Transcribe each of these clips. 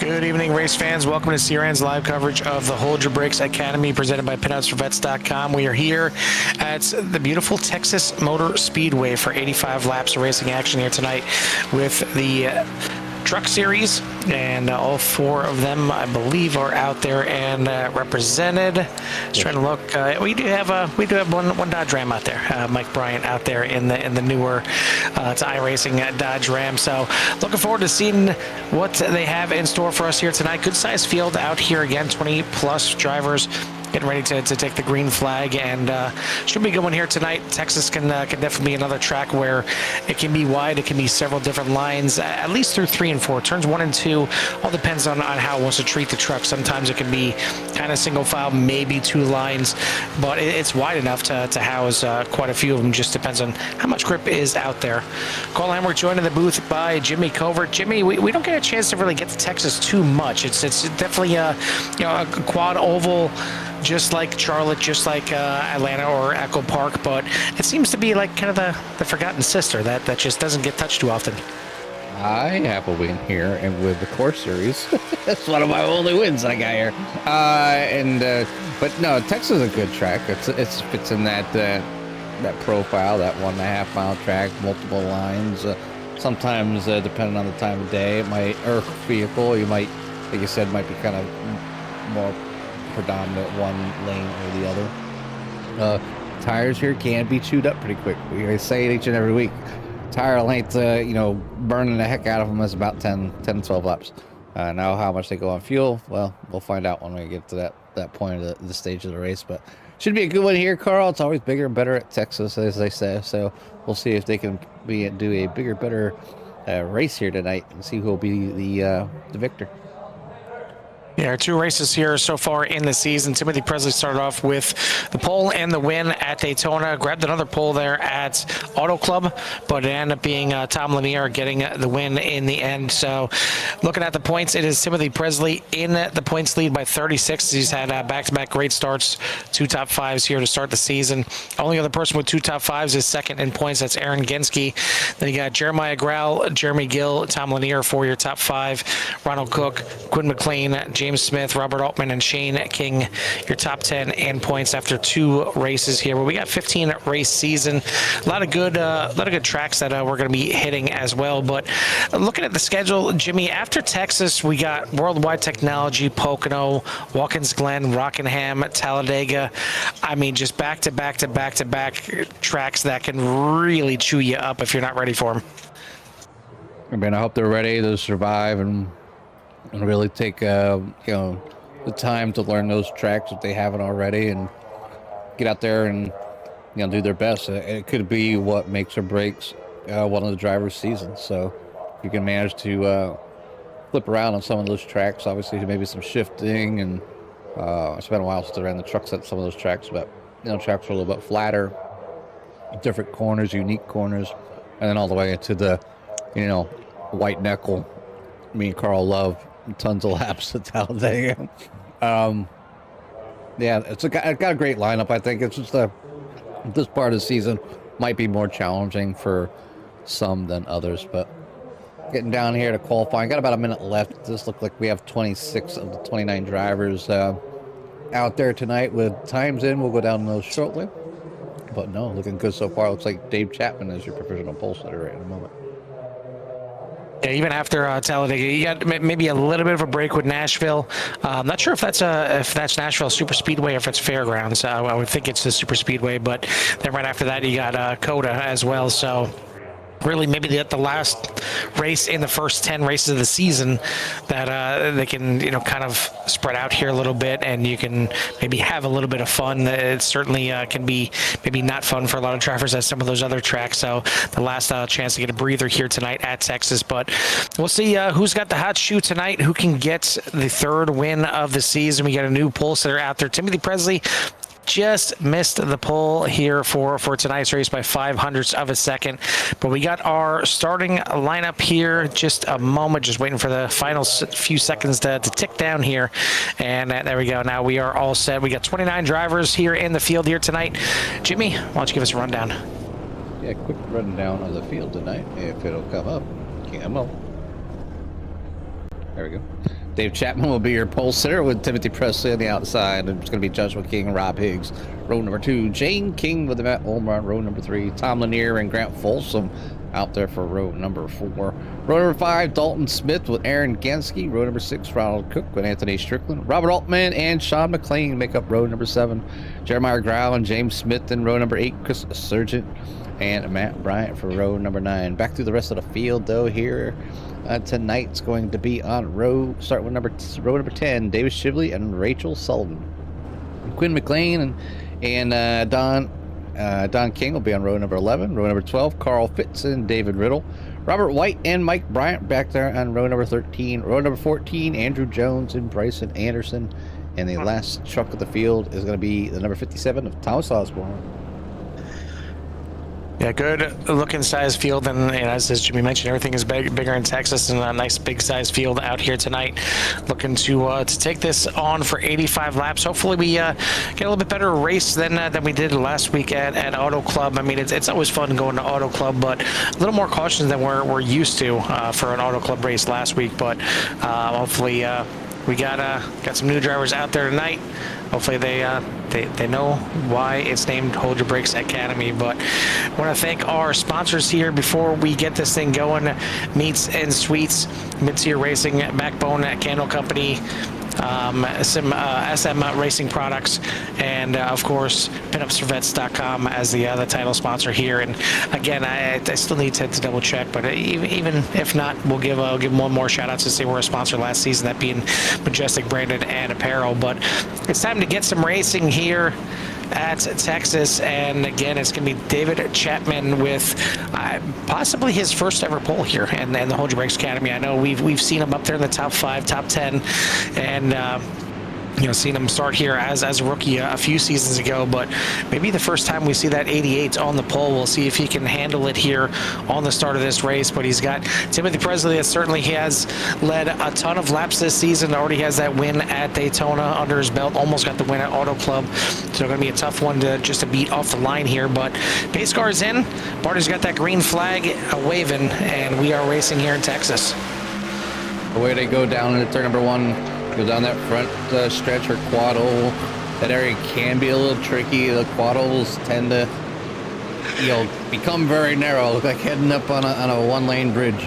Good evening, race fans. Welcome to CRN's live coverage of the Hold Your Brakes Academy presented by PinoutsForVets.com. We are here at the beautiful Texas Motor Speedway for 85 laps of racing action here tonight with the Truck Series, and all four of them, I believe, are out there and represented. Just trying to look. We do have one Dodge Ram out there. Mike Bryant out there in the newer it's iRacing Dodge Ram. So looking forward to seeing what they have in store for us here tonight. Good sized field out here again. 20 plus drivers getting ready to take the green flag, and should be a good one here tonight. Texas can definitely be another track where it can be wide. It can be several different lines, at least through 3 and 4. Turns 1 and 2 all depends on how it wants to treat the truck. Sometimes it can be kind of single file, maybe 2 lines, but it's wide enough to house quite a few of them. Just depends on how much grip is out there. Cole Hammer joined in the booth by Jimmy Covert. Jimmy, we don't get a chance to really get to Texas too much. It's definitely a quad oval, just like Charlotte, just like Atlanta or Echo Park, but it seems to be like kind of the forgotten sister that just doesn't get touched too often. I have a win here, and with the course series, that's one of my only wins I got here. But no, Texas is a good track. It fits in that profile, that 1.5 mile track, multiple lines. Sometimes, depending on the time of day, it might, or vehicle, you might, like you said, might be kind of more predominant one lane or the other. Tires here can be chewed up pretty quick. We say it each and every week. Tire length, burning the heck out of them is about 10 to 12 laps. Now how much they go on fuel, well, we'll find out when we get to that point of the stage of the race. But should be a good one here, Carl. It's always bigger and better at Texas, as they say. So we'll see if they can do a bigger, better race here tonight and see who will be the victor. Yeah, 2 races here so far in the season. Timothy Presley started off with the pole and the win at Daytona. Grabbed another pole there at Auto Club, but it ended up being Tom Lanier getting the win in the end. So looking at the points, it is Timothy Presley in the points lead by 36. He's had back-to-back great starts, 2 top 5s here to start the season. Only other person with 2 top 5s is second in points. That's Aaron Genske. Then you got Jeremiah Grau, Jeremy Gill, Tom Lanier, 4-year top 5. Ronald Cook, Quinn McLean, James Smith, Robert Altman, and Shane King, your top 10 in points after 2 races here. But we got 15 race season, a lot of good tracks that we're going to be hitting as well. But looking at the schedule, Jimmy, after Texas, we got Worldwide Technology, Pocono, Watkins Glen, Rockingham, Talladega. I mean, just back to back tracks that can really chew you up if you're not ready for them. I mean, I hope they're ready to survive and really take the time to learn those tracks if they haven't already, and get out there and do their best. It could be what makes or breaks one of the drivers' seasons. So if you can manage to flip around on some of those tracks, obviously maybe some shifting, and it's been a while since I ran the trucks at some of those tracks, but tracks are a little bit flatter, different corners, unique corners, and then all the way into the white knuckle. Me and Carl love tons of laps at Talladega. It's got a great lineup. I think it's just this part of the season might be more challenging for some than others, but getting down here to qualifying, got about a minute left. This looks like we have 26 of the 29 drivers out there tonight with times in. We'll go down those shortly, but no, looking good so far. Looks like Dave Chapman is your professional pole sitter right in a moment. Yeah, even after Talladega, you got maybe a little bit of a break with Nashville. I'm not sure if that's Nashville Super Speedway or if it's Fairgrounds. I would think it's the Super Speedway, but then right after that you got COTA as well. So really maybe the last race in the first 10 races of the season that they can kind of spread out here a little bit, and you can maybe have a little bit of fun. It certainly can be maybe not fun for a lot of drivers at some of those other tracks. So the last chance to get a breather here tonight at Texas, but we'll see who's got the hot shoe tonight, who can get the 3rd win of the season. We got a new pole sitter out there. Timothy Presley just missed the pole here for tonight's race by 0.05 of a second. But we got our starting lineup here. Just a moment, just waiting for the final few seconds to tick down here. And there we go. Now we are all set. We got 29 drivers here in the field here tonight. Jimmy, why don't you give us a rundown? Yeah, quick rundown of the field tonight, if it'll come up. Camo. There we go. Dave Chapman will be your pole sitter with Timothy Presley on the outside. And it's going to be Joshua King and Rob Higgs. Row number 2, Jane King with the Matt Ulmer on row number 3. Tom Lanier and Grant Folsom out there for row number 4. Row number 5, Dalton Smith with Aaron Gansky. Row number 6, Ronald Cook with Anthony Strickland. Robert Altman and Sean McLean make up row number 7. Jeremiah Grau and James Smith in row number 8. Chris Surgent and Matt Bryant for row number 9. Back through the rest of the field, though, here. Tonight's going to be on start with row number 10, David Shively and Rachel Sullivan. Quinn McLean and Don King will be on row number 11. Row number 12, Carl Fitz and David Riddle. Robert White and Mike Bryant back there on row number 13. Row number 14, Andrew Jones and Bryson Anderson. And the last truck of the field is going to be the number 57 of Thomas Osborne. Yeah, good looking size field, and as Jimmy mentioned, everything is bigger in Texas, and a nice big size field out here tonight. Looking to take this on for 85 laps. Hopefully, we get a little bit better race than we did last week at Auto Club. I mean, it's always fun going to Auto Club, but a little more caution than we're used to for an Auto Club race last week. But hopefully, we got some new drivers out there tonight. Hopefully they know why it's named Hold Your Brakes Academy. But I want to thank our sponsors here before we get this thing going. Meats and Sweets, Mid-Tier Racing, Backbone Candle Company, SM Racing Products, and of course PinUpsForVets.com as the title sponsor here. And again, I still need to double check, but even if not, we'll give one more shout out to say we're a sponsor last season, that being Majestic Branded and Apparel. But it's time to get some racing here at Texas, and again, it's going to be David Chapman with possibly his first ever pole here and the Hold Your Brakes Academy. I know we've seen him up there in the top 5, top 10, and seen him start here as a rookie a few seasons ago, but maybe the first time we see that 88 on the pole. We'll see if he can handle it here on the start of this race. But he's got Timothy Presley that certainly he has led a ton of laps this season. Already has that win at Daytona under his belt. Almost got the win at Auto Club. So going to be a tough one to beat off the line here. But pace car is in. Barty's got that green flag waving, and we are racing here in Texas. Away they go down into turn number 1. Go down that front stretch or quad oval. That area can be a little tricky. The quad ovals tend to, become very narrow. Look like heading up on a one-lane bridge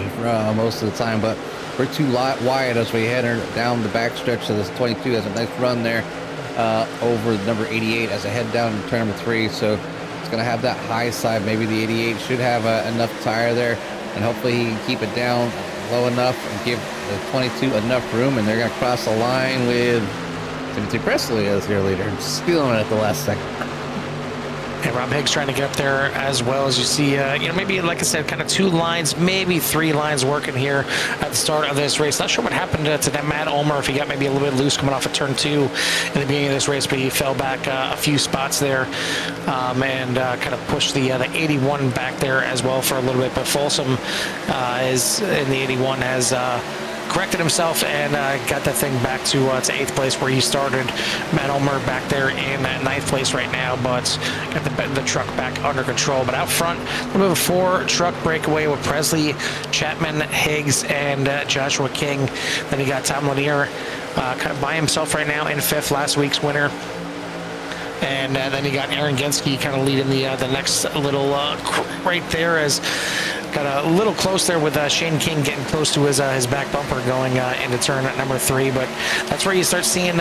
most of the time. But we're too wide as we head down the back stretch of this 22. Has a nice run there over number 88 as I head down to turn number 3. So it's going to have that high side. Maybe the 88 should have enough tire there, and hopefully he can keep it down low enough and give the 22 enough room, and they're going to cross the line with Timothy Presley as their leader, stealing it at the last second. And Rob Higgs trying to get up there as well. As you see, maybe, like I said, kind of 2 lines, maybe 3 lines working here at the start of this race. Not sure what happened to that Matt Ulmer, if he got maybe a little bit loose coming off of turn 2 in the beginning of this race, but he fell back a few spots there and kind of pushed the 81 back there as well for a little bit. But Folsom is in the 81 has corrected himself and got that thing back to 8th place where he started. Matt Ulmer back there in 9th place right now, but got the truck back under control. But out front, a little bit of a 4-truck breakaway with Presley, Chapman, Higgs, and Joshua King. Then you got Tom Lanier kind of by himself right now in 5th, last week's winner. And then you got Aaron Gensky kind of leading the next little right there, as got a little close there with Shane King getting close to his back bumper going into turn at number 3. But that's where you start seeing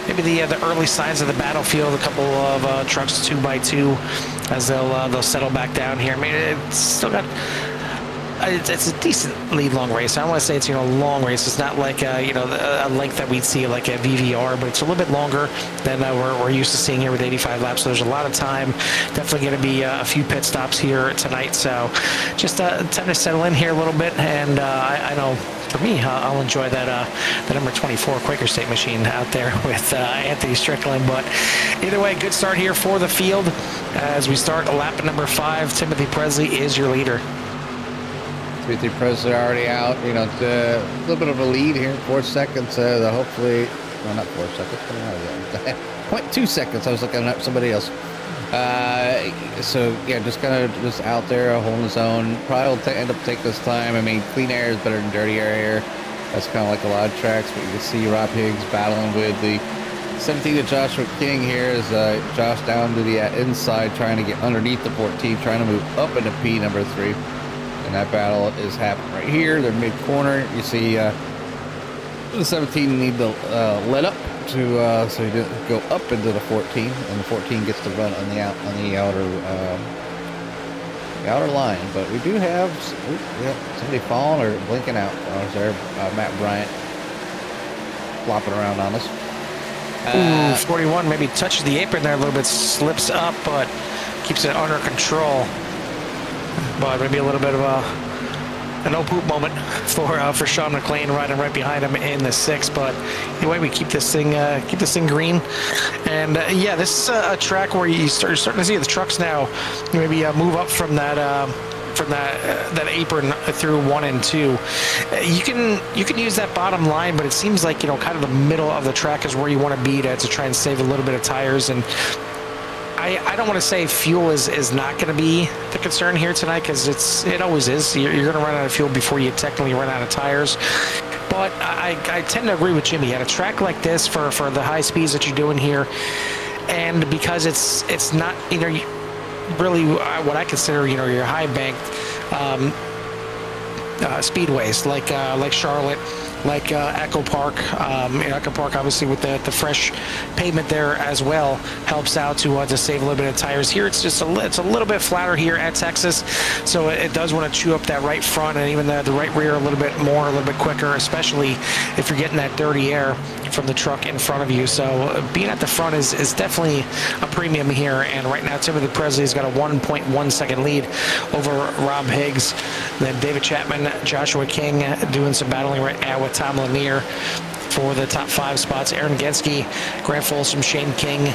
maybe the early signs of the battlefield. A couple of trucks 2x2 as they'll settle back down here. I mean, it's still got. It's a decently long race. I don't want to say it's a long race. It's not like a length that we'd see like a VVR, but it's a little bit longer than we're used to seeing here with 85 laps. So there's a lot of time. Definitely going to be a few pit stops here tonight. So just time to settle in here a little bit. And I know for me, I'll enjoy that the number 24 Quaker State machine out there with Anthony Strickland. But either way, good start here for the field as we start lap number 5. Timothy Presley is your leader. Timothy Presley already out. A little bit of a lead here, 4 seconds. Hopefully, well, not 4 seconds. 0.2 seconds. I was looking at somebody else. So yeah, just just out there holding his own. Probably will end up taking this time. I mean, clean air is better than dirty air here. That's kind of like a lot of tracks, but you can see Rob Higgs battling with the 17 of Joshua King here as Josh down to the inside, trying to get underneath the 14, trying to move up into P number 3. And that battle is happening right here. They're mid-corner. You see the 17 need to let up to so he didn't go up into the 14, and the 14 gets to run on the outer line. But we do have somebody falling or blinking out. There, Matt Bryant flopping around on us. 41 maybe touches the apron there a little bit, slips up, but keeps it under control. But maybe a little bit of an oh-poop moment for Sean McLean riding right behind him in the 6. But anyway, we keep this thing green. And yeah, this is a track where you're starting to see the trucks now maybe move up from that apron through 1 and 2. You can use that bottom line, but it seems like, you know, kind of the middle of the track is where you want to be to try and save a little bit of tires. And I don't want to say fuel is not going to be the concern here tonight, because it always is. You're going to run out of fuel before you technically run out of tires. But I tend to agree with Jimmy. At a track like this, for the high speeds that you're doing here, and because it's not, you know, really what I consider, you know, your high banked speedways like Charlotte, like Echo Park. Echo Park, obviously, with the fresh pavement there as well, helps out to save a little bit of tires. Here it's just it's a little bit flatter here at Texas, so it does want to chew up that right front and even the right rear a little bit more, a little bit quicker, especially if you're getting that dirty air from the truck in front of you. So being at the front is definitely a premium here. And right now Timothy Presley's got a 1.1 second lead over Rob Higgs. Then David Chapman, Joshua King doing some battling right now with Tom Lanier for the top 5 spots. Aaron Genske, Grant Folsom, Shane King,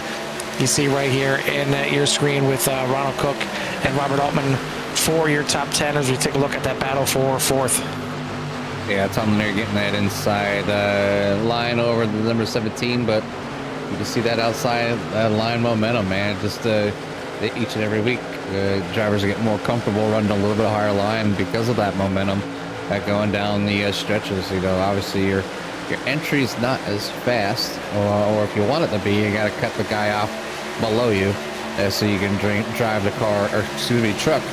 you see right here in your screen, with Ronald Cook and Robert Altman for your top 10 as we take a look at that battle for 4th. Yeah, Tom Lanier getting that inside line over the number 17, but you can see that outside line momentum, man. Just each and every week, drivers are getting more comfortable running a little bit higher line because of that momentum going down the stretches. You know, obviously your entry's not as fast, or if you want it to be, you got to cut the guy off below you so you can drive the truck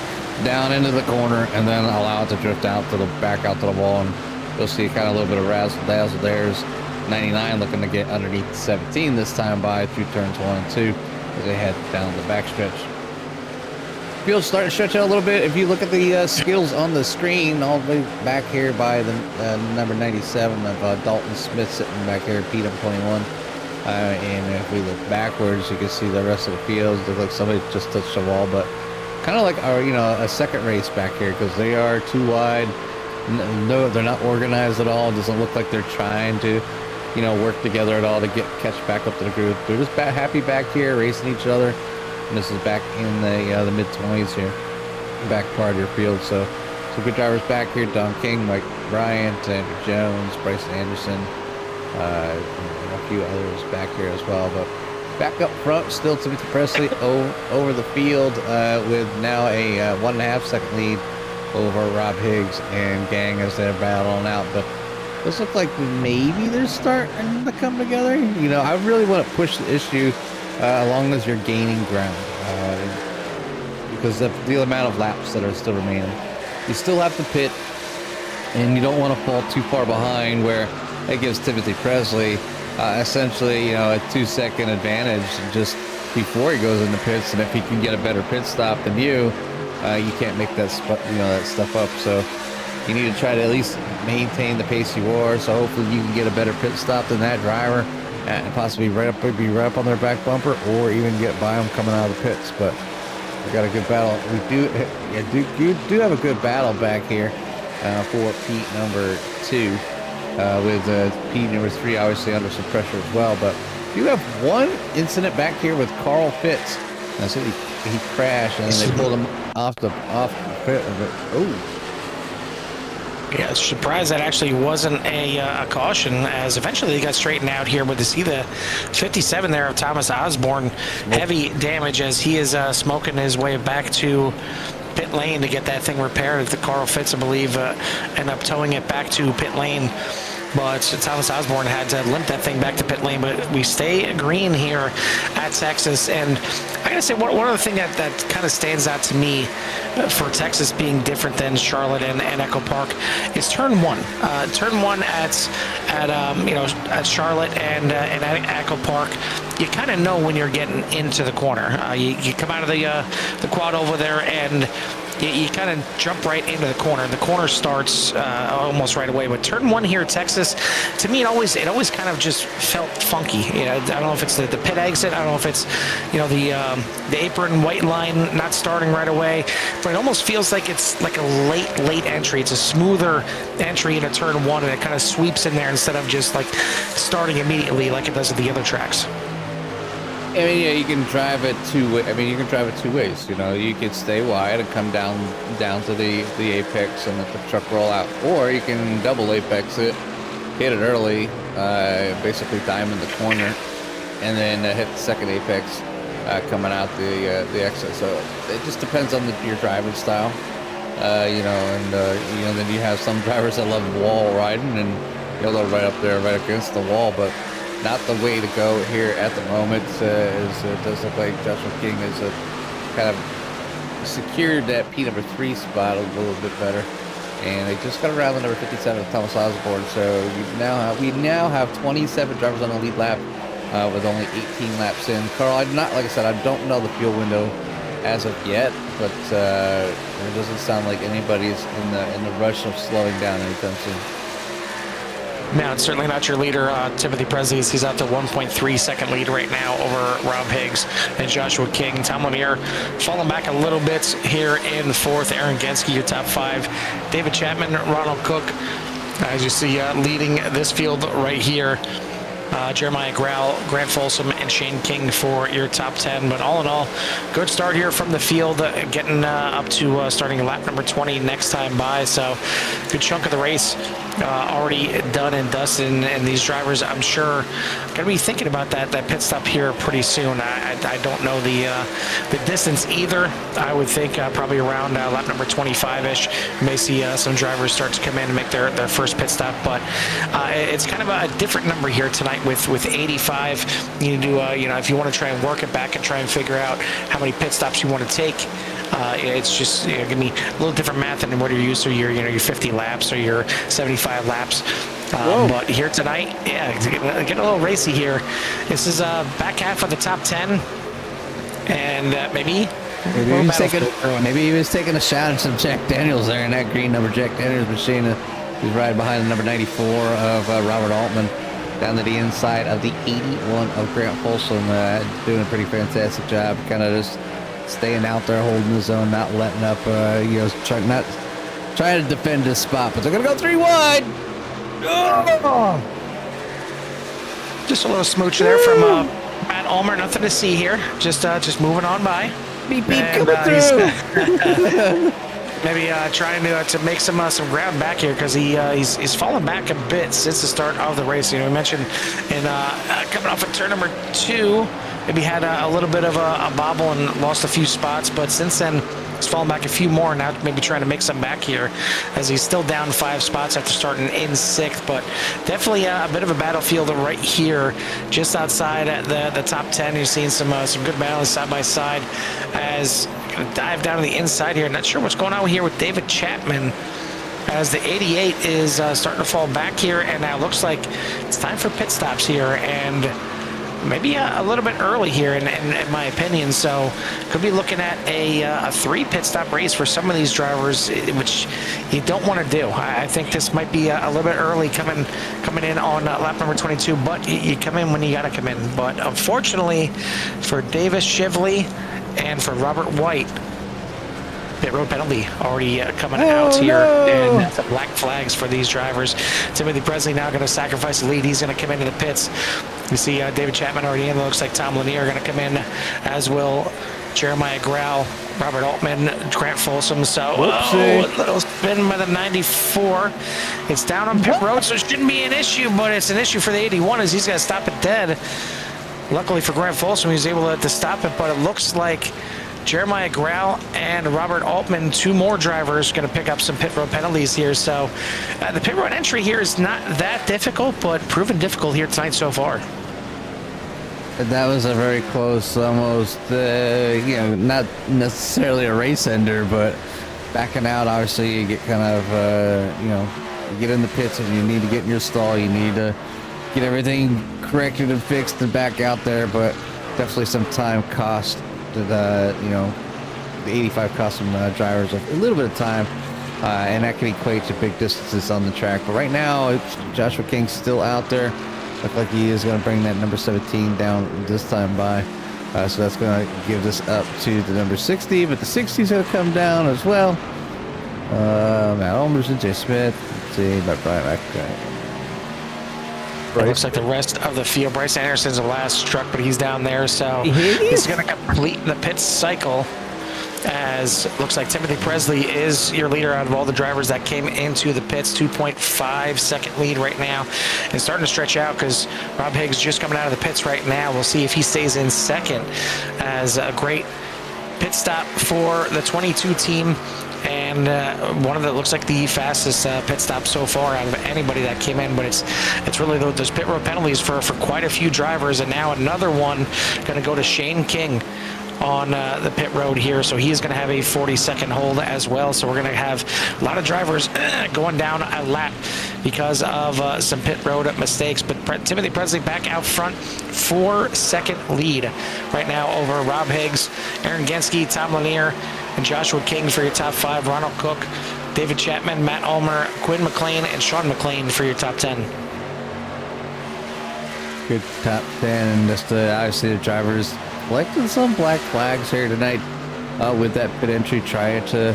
down into the corner and then allow it to drift out to the back out to the wall. And you'll see kind of a little bit of razzle dazzle. There's 99 looking to get underneath 17 this time by through turns 1 and 2 as they head down the backstretch. Field's starting to stretch out a little bit. If you look at the skills on the screen, all the way back here by the number 97 of Dalton Smith sitting back here, P21. And if we look backwards, you can see the rest of the field. Look like somebody just touched the wall, but kind of like a second race back here, because they are too wide. No, they're not organized at all. It doesn't look like they're trying to, work together at all to catch back up to the group. They're just happy back here, racing each other. And this is back in the mid-20s here, back part of your field. So good drivers back here: Don King, Mike Bryant, Andrew Jones, Bryson Anderson, and a few others back here as well. But back up front, still Timothy Presley over the field with now a 1.5 second lead over Rob Higgs and gang as they're battling out. But this looks like maybe they're starting to come together. I really want to push the issue as long as you're gaining ground, because of the amount of laps that are still remaining. You still have to pit, and you don't want to fall too far behind where it gives Timothy Presley essentially, a 2-second advantage just before he goes into pits. And if he can get a better pit stop than you can't make that that stuff up. So you need to try to at least maintain the pace you are. So hopefully you can get a better pit stop than that driver, and possibly be right up on their back bumper, or even get by them coming out of the pits. But we got a good battle. We do have a good battle back here for Pete number 2, with Pete number 3 obviously under some pressure as well. But you have one incident back here with Carl Fitz. And so he crashed, and then they pulled him off the pit. Oh. Yeah, surprised that actually wasn't a caution, as eventually he got straightened out here. But to see the 57 there of Thomas Osborne, heavy damage as he is smoking his way back to pit lane to get that thing repaired. The Carl Fitz, I believe, end up towing it back to pit lane. But Thomas Osborne had to limp that thing back to pit lane. But we stay green here at Texas. And I got to say, one of the things that kind of stands out to me for Texas being different than Charlotte and Echo Park is turn one. Turn one at Charlotte and at Echo Park, you kind of know when you're getting into the corner. You come out of the quad over there, and you kind of jump right into the corner. The corner starts almost right away. But turn one here at Texas, to me, it always kind of just felt funky. I don't know if it's the pit exit. I don't know if it's the apron white line not starting right away. But it almost feels like it's like a late entry. It's a smoother entry into turn one, and it kind of sweeps in there instead of just like starting immediately like it does at the other tracks. I mean, yeah, you can drive it two. I mean, you can drive it two ways. You can stay wide and come down to the apex and let the truck roll out, or you can double apex it, hit it early, basically diamond the corner, and then hit the second apex coming out the exit. So it just depends on your driving style, then you have some drivers that love wall riding and they'll right up there, right against the wall, but not the way to go here at the moment. It does look like Joshua King has kind of secured that P3 spot a little bit better, and they just got around the number 57 of Thomas Osborne. So we now have 27 drivers on the lead lap with only 18 laps in. Carl, like I said, I don't know the fuel window as of yet, but it doesn't sound like anybody's in the rush of slowing down anytime soon. No, it's certainly not your leader, Timothy Presley. He's out to 1.3 second lead right now over Rob Higgs and Joshua King. Tom Lanier falling back a little bit here in fourth. Aaron Genske, your top five. David Chapman, Ronald Cook, as you see, leading this field right here. Jeremiah Grau, Grant Folsom, and Shane King for your top 10. But all in all, good start here from the field, getting up to starting lap number 20 next time by. So good chunk of the race already done and dusted. And these drivers, I'm sure, going to be thinking about that pit stop here pretty soon. I don't know the distance either. I would think probably around lap number 25-ish. You may see some drivers start to come in and make their first pit stop. But it's kind of a different number here tonight with 85. You do if you want to try and work it back and try and figure out how many pit stops you want to take. It's just going to be a little different math than what you're used to. Your 50 laps or your 75 laps. But here tonight, yeah, get a little racy here. This is back half of the top 10, and maybe he was taking a shot at some Jack Daniels there in that green number Jack Daniels machine. He's riding behind the number 94 of Robert Altman down to the inside of the 81 of Grant Folsom. Doing a pretty fantastic job, kind of just staying out there, holding the zone, not letting up, trying to defend his spot, but they're going to go 3 wide. Oh! Just a little smooch there from Matt Ulmer. Nothing to see here. Just moving on by. Beep, beep, coming through. Maybe trying to make some ground back here, because he's fallen back a bit since the start of the race. We mentioned in coming off of turn number 2, maybe had a little bit of a bobble and lost a few spots, but since then he's fallen back a few more. Now maybe trying to make some back here, as he's still down 5 spots after starting in 6th. But definitely a bit of a battlefield right here, just outside the top 10. You're seeing some good battles side by side, as dive down to the inside here. Not sure what's going on here with David Chapman, as the 88 is starting to fall back here, and now looks like it's time for pit stops here, and maybe a little bit early here in my opinion. So could be looking at a 3 pit stop race for some of these drivers, which you don't want to do. I think this might be a little bit early coming in on lap number 22, but you come in when you got to come in. But unfortunately for Davis Shively and for Robert White, pit road penalty already coming out here, and some black flags for these drivers. Timothy Presley now going to sacrifice the lead. He's going to come into the pits. You see David Chapman already in. It looks like Tom Lanier going to come in, as will Jeremiah Grau, Robert Altman, Grant Folsom. So a little spin by the 94. It's down on pit road, so it shouldn't be an issue, but it's an issue for the 81, as he's going to stop it dead. Luckily for Grant Folsom, he was able to stop it, but it looks like Jeremiah Grau and Robert Altman, 2 more drivers, going to pick up some pit road penalties here. So the pit road entry here is not that difficult, but proven difficult here tonight so far. That was a very close, almost, not necessarily a race ender, but backing out, obviously, you get kind of, you get in the pits and you need to get in your stall. You need to get everything corrected and fixed and back out there, but definitely some time cost that, the 85 cost some drivers a little bit of time, and that can equate to big distances on the track. But right now, Joshua King's still out there. Look like he is going to bring that number 17 down this time by. So that's going to give this up to the number 60, but the 60 is going to come down as well. Matt Olmers and Jay Smith. Let's see, about Brian McIntyre. It looks like the rest of the field. Bryce Anderson's the last truck, but he's down there. So he's going to complete the pit cycle. As looks like Timothy Presley is your leader out of all the drivers that came into the pits. 2.5 second lead right now, and starting to stretch out because Rob Higgs just coming out of the pits right now. We'll see if he stays in second, as a great pit stop for the 22 team, and one of the looks like the fastest pit stop so far out of anybody that came in. But it's really those pit road penalties for quite a few drivers, and now another one going to go to Shane King on the pit road here. So he's going to have a 40-second hold as well. So we're going to have a lot of drivers going down a lap because of some pit road mistakes. But Timothy Presley back out front, 4-second lead right now over Rob Higgs, Aaron Genske, Tom Lanier, and Joshua King for your top 5. Ronald Cook, David Chapman, Matt Ulmer, Quinn McLean, and Sean McLean for your top 10. Good top 10, and just obviously the drivers collecting some black flags here tonight with that pit entry, trying to,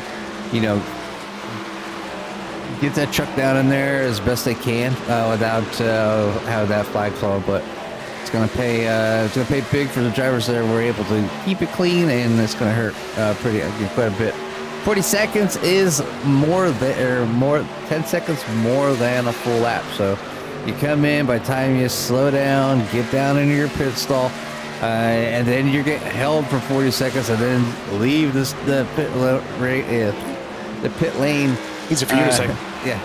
get that truck down in there as best they can without having that flag flow. But it's going to pay. It's going to pay big for the drivers that were able to keep it clean, and it's going to hurt quite a bit. 40 seconds is more 10 seconds more than a full lap. So you come in, by the time you slow down, get down into your pit stall, and then you're getting held for 40 seconds, and then leave the pit lane. Easy for you to say. Yeah.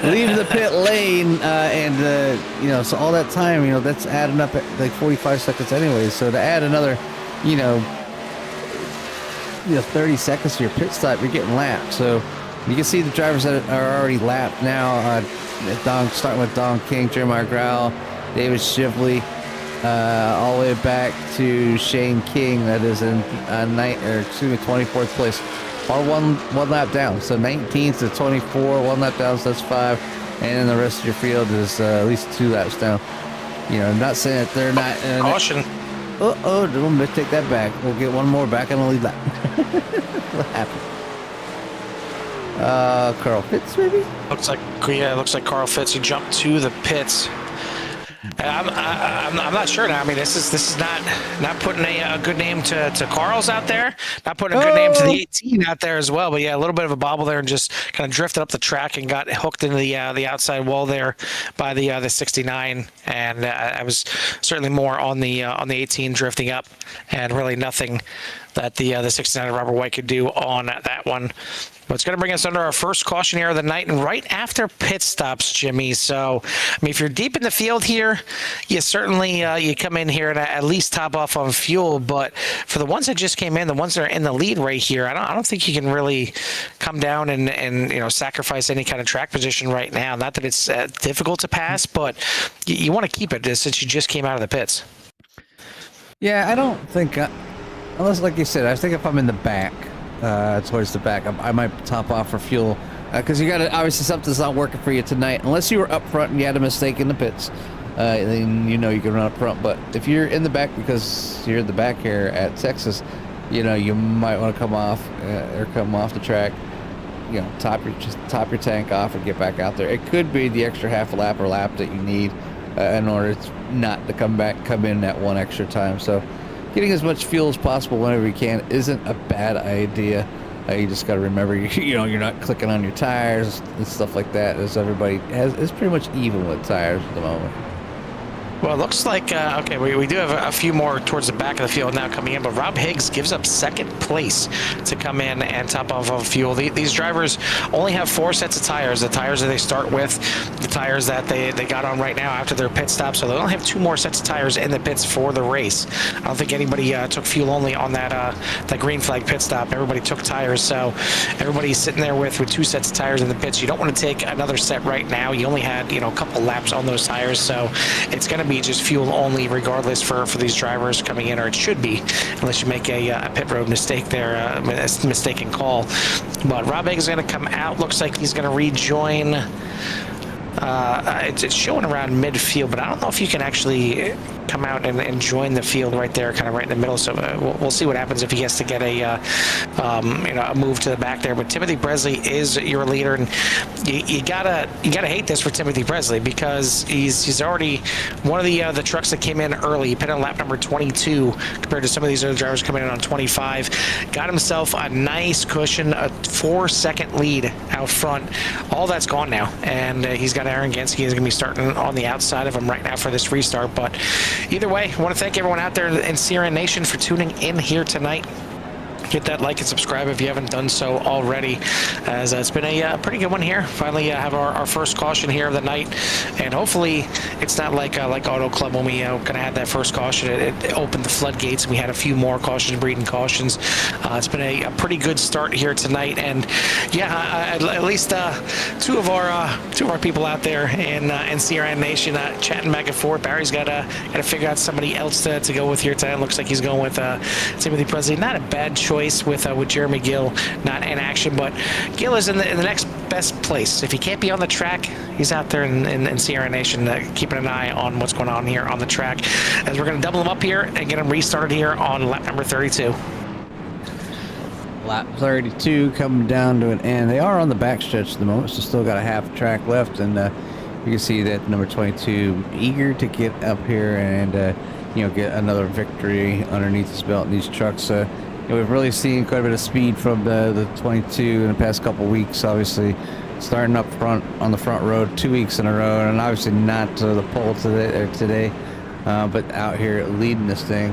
Leave the pit lane, and so all that time, that's adding up at like 45 seconds anyway. So to add another, 30 seconds to your pit stop, you're getting lapped. So you can see the drivers that are already lapped now. Starting with Don King, Jeremiah Grau, David Shively, all the way back to Shane King, that is in 24th place, or one lap down. So 19th to 24, 1 lap down, so that's 5, and then the rest of your field is at least 2 laps down. Not saying that they're not. Caution. Don't take that back. We'll get one more back on the lead lap. What happened? Carl Fitz, maybe? Looks like Carl Fitz. He jumped to the pits. I'm not sure now. I mean, this is not putting a good name to Carl's out there. Not putting a good name to the 18 out there as well. But yeah, a little bit of a bobble there, and just kind of drifted up the track and got hooked into the outside wall there by the 69. And I was certainly more on the 18 drifting up, and really nothing that the 69 Robert White could do on that one. But it's going to bring us under our first caution here of the night, and right after pit stops, Jimmy. So, I mean, if you're deep in the field here, you certainly you come in here and at least top off on fuel. But for the ones that just came in, the ones that are in the lead right here, I don't think you can really come down and sacrifice any kind of track position right now. Not that it's difficult to pass, but you want to keep it since you just came out of the pits. Yeah, I don't think, unless, like you said, I think if I'm in the back, towards the back, I might top off for fuel, because you got to, obviously something's not working for you tonight, unless you were up front and you had a mistake in the pits, then you can run up front. But if you're in the back because you're in the back here at Texas, you might want to come off or come off the track, top your tank off and get back out there. It could be the extra half a lap or lap that you need in order not to come in that one extra time. So getting as much fuel as possible whenever you can isn't a bad idea. You just got to remember, you're not clicking on your tires and stuff like that, as everybody is pretty much even with tires at the moment. Well, it looks like, okay, we do have a few more towards the back of the field now coming in, but Rob Higgs gives up second place to come in and top off of fuel. These drivers only have 4 sets of tires, the tires that they start with, the tires that they got on right now after their pit stop, so they only have 2 more sets of tires in the pits for the race. I don't think anybody took fuel only on that green flag pit stop. Everybody took tires, so everybody's sitting there with 2 sets of tires in the pits. You don't want to take another set right now. You only had, a couple laps on those tires, so it's going to be just fuel only regardless for these drivers coming in, or it should be, unless you make a pit road mistake there, a mistaken call. But Rob Egg is going to come out. Looks like he's going to rejoin. It's showing around midfield, but I don't know if you can actually come out and join the field right there, kind of right in the middle. So we'll see what happens if he gets to get a move to the back there. But Timothy Bresley is your leader, and you gotta hate this for Timothy Bresley, because he's already one of the trucks that came in early. He put on lap number 22 compared to some of these other drivers coming in on 25. Got himself a nice cushion, a 4-second lead out front. All that's gone now, and he's got Aaron Genske. He's going to be starting on the outside of him right now for this restart. But either way, I want to thank everyone out there in CRN Nation for tuning in here tonight. Hit that like and subscribe if you haven't done so already, as it's been a pretty good one here. Finally have our first caution here of the night, and hopefully it's not like Auto Club when we kind of had that first caution. It opened the floodgates, and we had a few more cautions, breeding cautions. It's been a pretty good start here tonight, and yeah, at least two of our people out there in CRN Nation chatting back and forth. Barry's got to figure out somebody else to go with here tonight. Looks like he's going with Timothy Presley. Not a bad choice with Jeremy Gill not in action, but Gill is in the next best place. If he can't be on the track, he's out there in CRN Nation keeping an eye on what's going on here on the track, as we're going to double him up here and get him restarted here on lap number 32. Lap 32 coming down to an end. They are on the back stretch at the moment, so still got a half track left, and you can see that number 22 eager to get up here and get another victory underneath his belt in these trucks. We've really seen quite a bit of speed from the 22 in the past couple weeks. Obviously, starting up front on the front road 2 weeks in a row, and obviously not to the pole today, but out here leading this thing.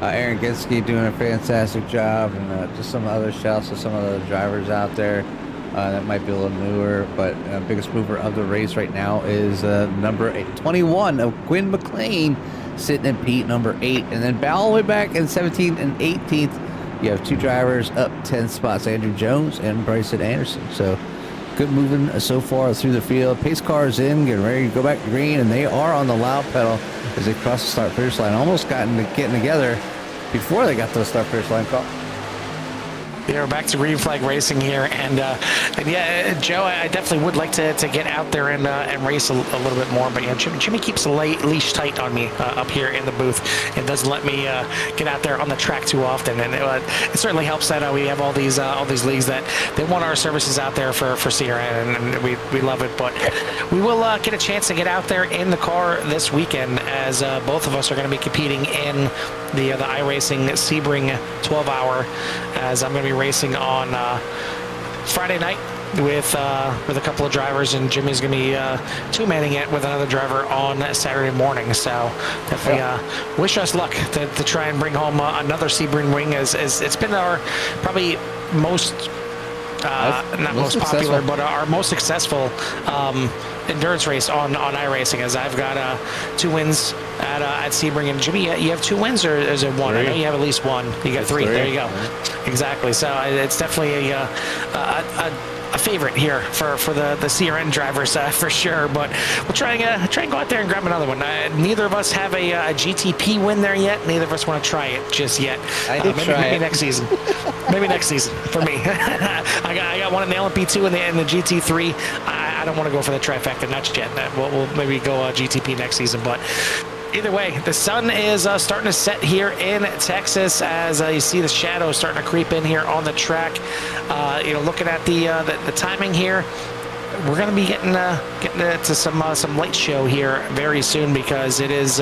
Aaron Genske doing a fantastic job, and just some other shouts to some of the drivers out there that might be a little newer, but biggest mover of the race right now is number 21 of Quinn McLean, sitting in Pete number 8, and then all the way back in 17th and 18th. You have 2 drivers up 10 spots, Andrew Jones and Bryson Anderson. So good moving so far through the field. Pace cars in, getting ready to go back to green, and they are on the loud pedal as they cross the start finish line. Almost getting together before they got to the start finish line call. Yeah, we're back to green flag racing here, and yeah, Joe, I definitely would like to get out there and race a little bit more, but Jimmy keeps the leash tight on me up here in the booth, and doesn't let me get out there on the track too often, and it certainly helps that we have all these leagues that they want our services out there for CRN, and we love it. But we will get a chance to get out there in the car this weekend, as both of us are going to be competing in the iRacing Sebring 12-hour, as I'm going to be racing on Friday night with a couple of drivers, and Jimmy's going to be two-manning it with another driver on Saturday morning. So definitely wish us luck to try and bring home another Sebring wing, as it's been our probably most not most popular, but our most successful endurance race on iRacing, as I've got 2 wins at Sebring. And Jimmy, you have 2 wins, or is it 1? 3. I know you have at least 1. You got 3. There you go. Yeah. Exactly. So it's definitely a favorite here for the CRN drivers for sure. But we'll try and go out there and grab another one. Neither of us have a GTP win there yet. Neither of us want to try it just yet. Maybe next season. Maybe next season for me. I got one in the LMP2 and the GT3. I don't want to go for the trifecta, not yet. We'll maybe go GTP next season, but either way, the sun is starting to set here in Texas, as you see the shadows starting to creep in here on the track. Looking at the timing here, we're going to be getting to some light show here very soon, because it is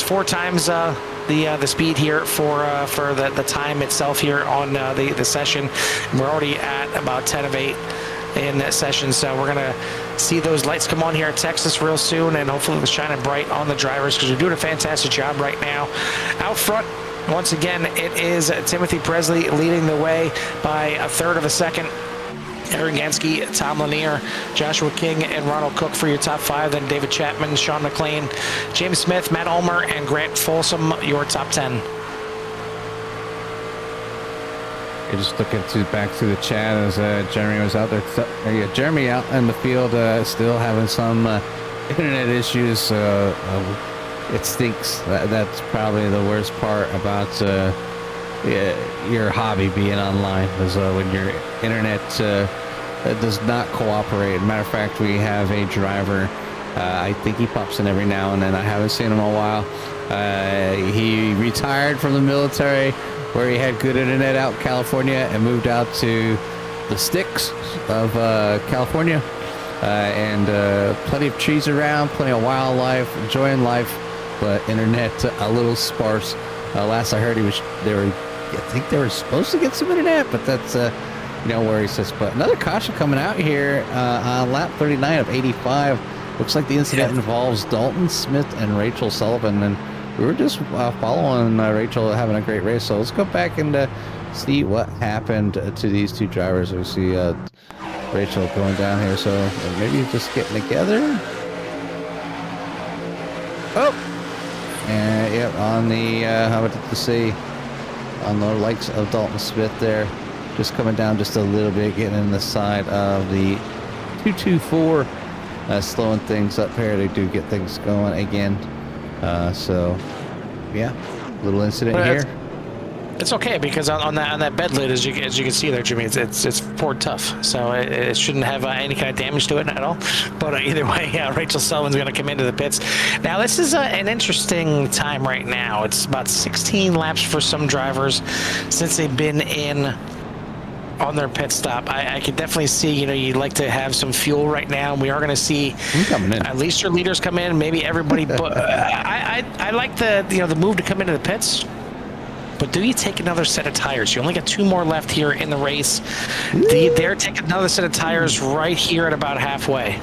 4 times the speed here for the time itself here on the session. And we're already at about 10 of 8. in that session. So we're going to see those lights come on here at Texas real soon, and hopefully they're shining bright on the drivers because they're doing a fantastic job right now. Out front, once again, it is Timothy Presley leading the way by a third of a second. Aaron Gansky, Tom Lanier, Joshua King, and Ronald Cook for your top 5. Then David Chapman, Sean McLean, James Smith, Matt Ulmer, and Grant Folsom, your top 10. You're just looking back through the chat as Jeremy was out there. Yeah, Jeremy out in the field still having some internet issues. It stinks. That's probably the worst part about your hobby being online, is when your internet does not cooperate. Matter of fact, we have a driver, I think he pops in every now and then. I haven't seen him in a while. He retired from the military where he had good internet out in California and moved out to the sticks of California, and plenty of trees around, plenty of wildlife, enjoying life, but internet a little sparse. Last I heard, I think they were supposed to get some internet, but that's where he sits. But another caution coming out here on lap 39 of 85. Looks like the incident involves Dalton Smith and Rachel Sullivan, and we were just following Rachel having a great race. So let's go back and see what happened to these two drivers. We see Rachel going down here, so maybe just getting together. Oh, and yep, on the how about to say, on the likes of Dalton Smith there, just coming down just a little bit, getting in the side of the 224, slowing things up here. They do get things going again. So yeah, little incident here. It's okay because on that bed lid, as you can see there, Jimmy, it's poured tough, so it shouldn't have any kind of damage to it at all. But either way, Rachel Sullivan's going to come into the pits. Now this is an interesting time right now. It's about 16 laps for some drivers since they've been in on their pit stop. I could definitely see, you'd like to have some fuel right now. We are going to see at least your leaders come in, maybe everybody. But I like the move to come into the pits. But do you take another set of tires? You only got 2 more left here in the race. Do you dare take another set of tires right here at about halfway?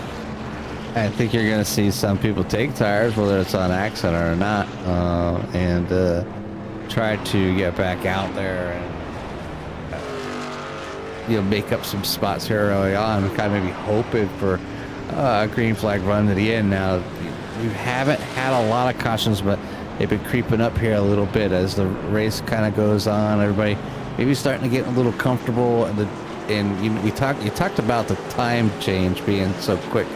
I think you're going to see some people take tires, whether it's on accident or not, and try to get back out there and make up some spots here early on. Kind of maybe hoping for a green flag run to the end. Now, we haven't had a lot of cautions, but they've been creeping up here a little bit as the race kind of goes on. Everybody maybe starting to get a little comfortable, and you talked about the time change being so quick,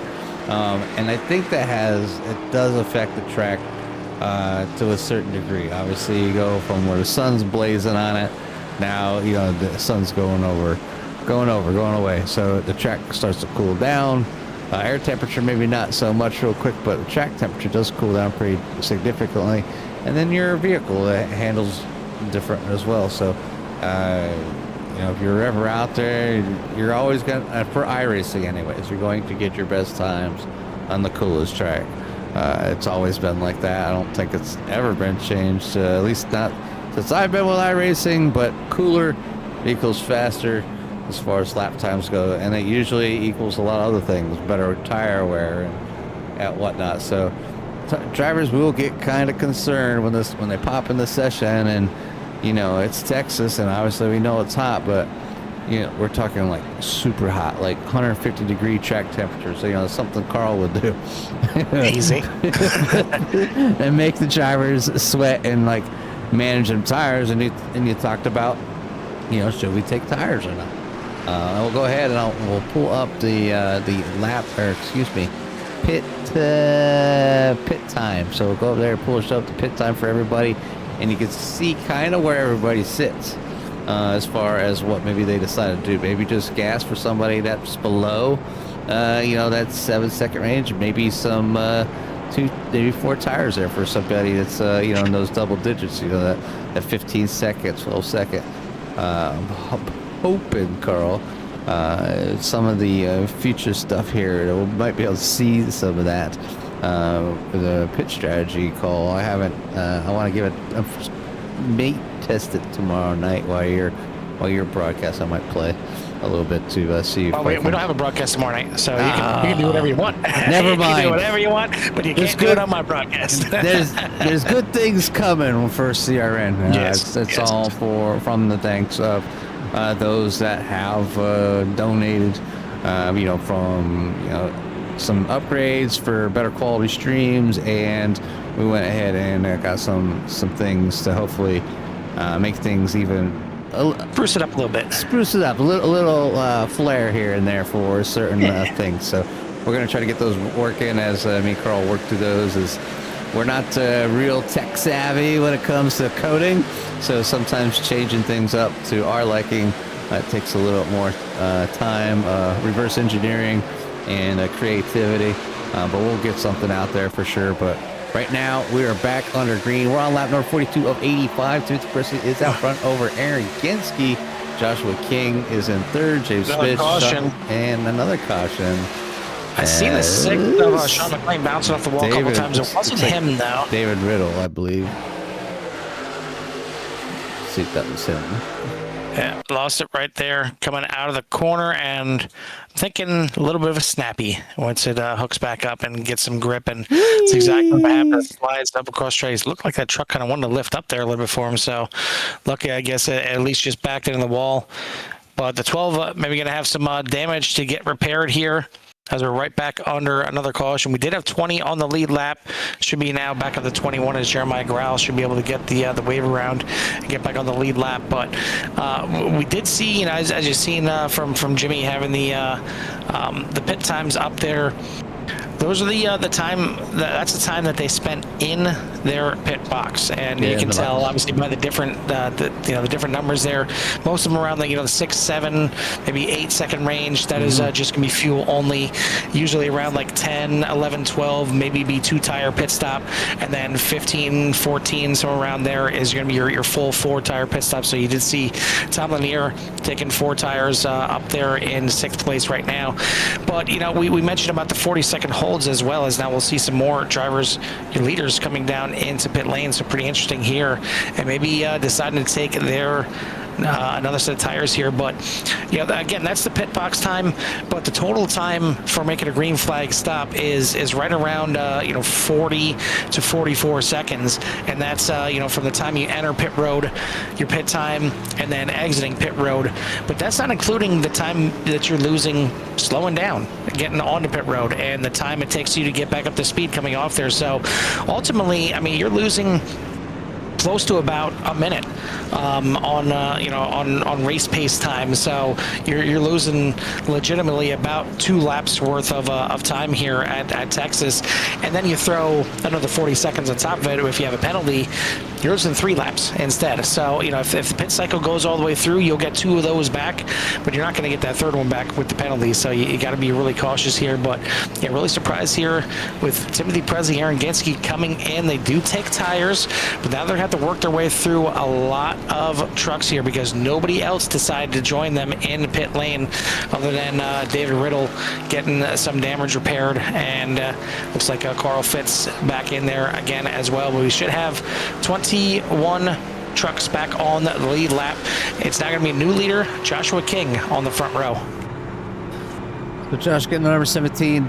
and I think it does affect the track to a certain degree. Obviously, you go from where the sun's blazing on it, now the sun's going away, so the track starts to cool down. Air temperature maybe not so much real quick, but the track temperature does cool down pretty significantly, and then your vehicle handles different as well. So if you're ever out there, you're always going to, for iRacing anyways, you're going to get your best times on the coolest track. It's always been like that. I don't think it's ever been changed, at least not since I've been with iRacing, but cooler equals faster as far as lap times go, and it usually equals a lot of other things, better tire wear and whatnot. So drivers will get kind of concerned when they pop in the session, and it's Texas, and obviously we know it's hot, but we're talking like super hot, like 150 degree track temperature. So something Carl would do, easy, and make the drivers sweat and like manage them tires. And you talked about should we take tires or not? We'll go ahead and we'll pull up the pit time. So we'll go over there and pull up the pit time for everybody, and you can see kind of where everybody sits as far as what maybe they decided to do. Maybe just gas for somebody that's below that 7-second range. Maybe some 2, maybe 4 tires there for somebody that's in those double digits. That 15 second, 12 second. Hoping, Carl, some of the future stuff here, we might be able to see some of that with a pit strategy call. I haven't. I want to give it. May test it tomorrow night while you're broadcast. I might play a little bit to see if Well, we don't have a broadcast tomorrow night, so you can do whatever you want. Never You can mind. do whatever you want, but you can't do it on my broadcast. there's good things coming for CRN. Yes, It's yes. all from the thanks of those that have donated, from some upgrades for better quality streams, and we went ahead and got some things to hopefully make things even Spruce it up a little bit. spruce it up a little flair here and there for certain things. So we're gonna try to get those working as me and Carl work through those. As we're not real tech savvy when it comes to coding, so sometimes changing things up to our liking takes a little more time, reverse engineering, and creativity. But we'll get something out there for sure. But right now, we are back under green. We're on lap number 42 of 85. Timothy Presley is out front over Aaron Genske. Joshua King is in third. James Another Smith, caution. and another caution. I seen the sixth of Sean McLean bouncing off the wall a couple times. It wasn't him, though. David Riddle, I believe. See if that was him. Yeah, lost it right there coming out of the corner, and thinking a little bit of a snappy once it hooks back up and gets some grip, and it's exactly what happened. Slides double cross trays. Looked like that truck kind of wanted to lift up there a little bit for him, so lucky, I guess, at least just backed it in the wall. But the 12 maybe going to have some damage to get repaired here, as we're right back under another caution. We did have 20 on the lead lap. Should be now back on the 21 as Jeremiah Grau should be able to get the wave around and get back on the lead lap. But we did see, as you've seen from Jimmy having the pit times up there. Those are the time. That's the time that they spent in their pit box, and you can tell obviously by the different the different numbers there. Most of them around the 6, 7, maybe 8-second range. That is just gonna be fuel only. Usually around like 10, 11, 12, maybe be 2-tire pit stop, and then 15, 14, somewhere around there is gonna be your full 4-tire pit stop. So you did see Tom Lanier taking 4 tires up there in 6th place right now. But we mentioned about the 40-second holds, as well as now we'll see some more drivers, your leaders, coming down into pit lane. So pretty interesting here, and maybe deciding to take their another set of tires here. But again, that's the pit box time, but the total time for making a green flag stop is right around 40 to 44 seconds, and that's from the time you enter pit road, your pit time, and then exiting pit road. But that's not including the time that you're losing slowing down, getting onto pit road, and the time it takes you to get back up to speed coming off there. So ultimately, I mean, you're losing close to about a minute on race pace time. So you're losing legitimately about 2 laps worth of time here at Texas, and then you throw another 40 seconds on top of it. If you have a penalty, you're losing 3 laps instead. So if the pit cycle goes all the way through, you'll get 2 of those back, but you're not going to get that 3rd one back with the penalty. So you got to be really cautious here. But really surprised here with Timothy Presley, Aaron Genske coming in. They do take tires, but now they're going to have to work their way through a lot of trucks here, because nobody else decided to join them in pit lane other than David Riddle getting some damage repaired, and looks like Carl Fitz back in there again as well. But we should have 21 trucks back on the lead lap. It's now going to be a new leader, Joshua King, on the front row. So Josh getting the number 17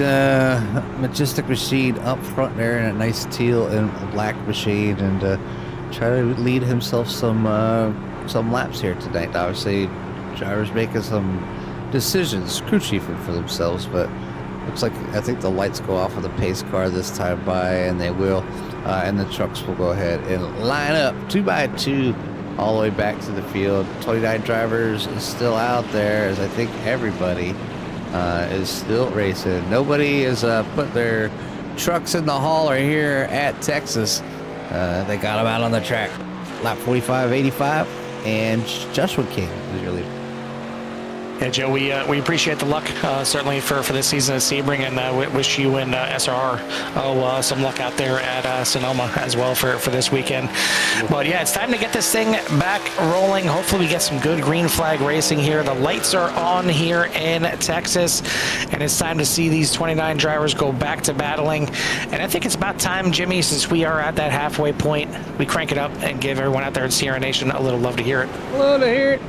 Majestic machine up front there in a nice teal and black machine, and try to lead himself some laps here tonight. Obviously, drivers making some decisions, crew chiefing for themselves, but looks like I think the lights go off of the pace car this time by, and they will, and the trucks will go ahead and line up 2 by 2 all the way back to the field. 29 drivers is still out there, as I think everybody is still racing. Nobody is put their trucks in the hauler here at Texas. They got them out on the track. Lap 45, 85, and Joshua King is your leader. Yeah, Joe, we appreciate the luck, certainly for this season at Sebring, and wish you and SRR some luck out there at Sonoma as well for this weekend. But yeah, it's time to get this thing back rolling. Hopefully we get some good green flag racing here. The lights are on here in Texas, and it's time to see these 29 drivers go back to battling. And I think it's about time, Jimmy, since we are at that halfway point, we crank it up and give everyone out there in Sierra Nation a little love to hear it. Love to hear it.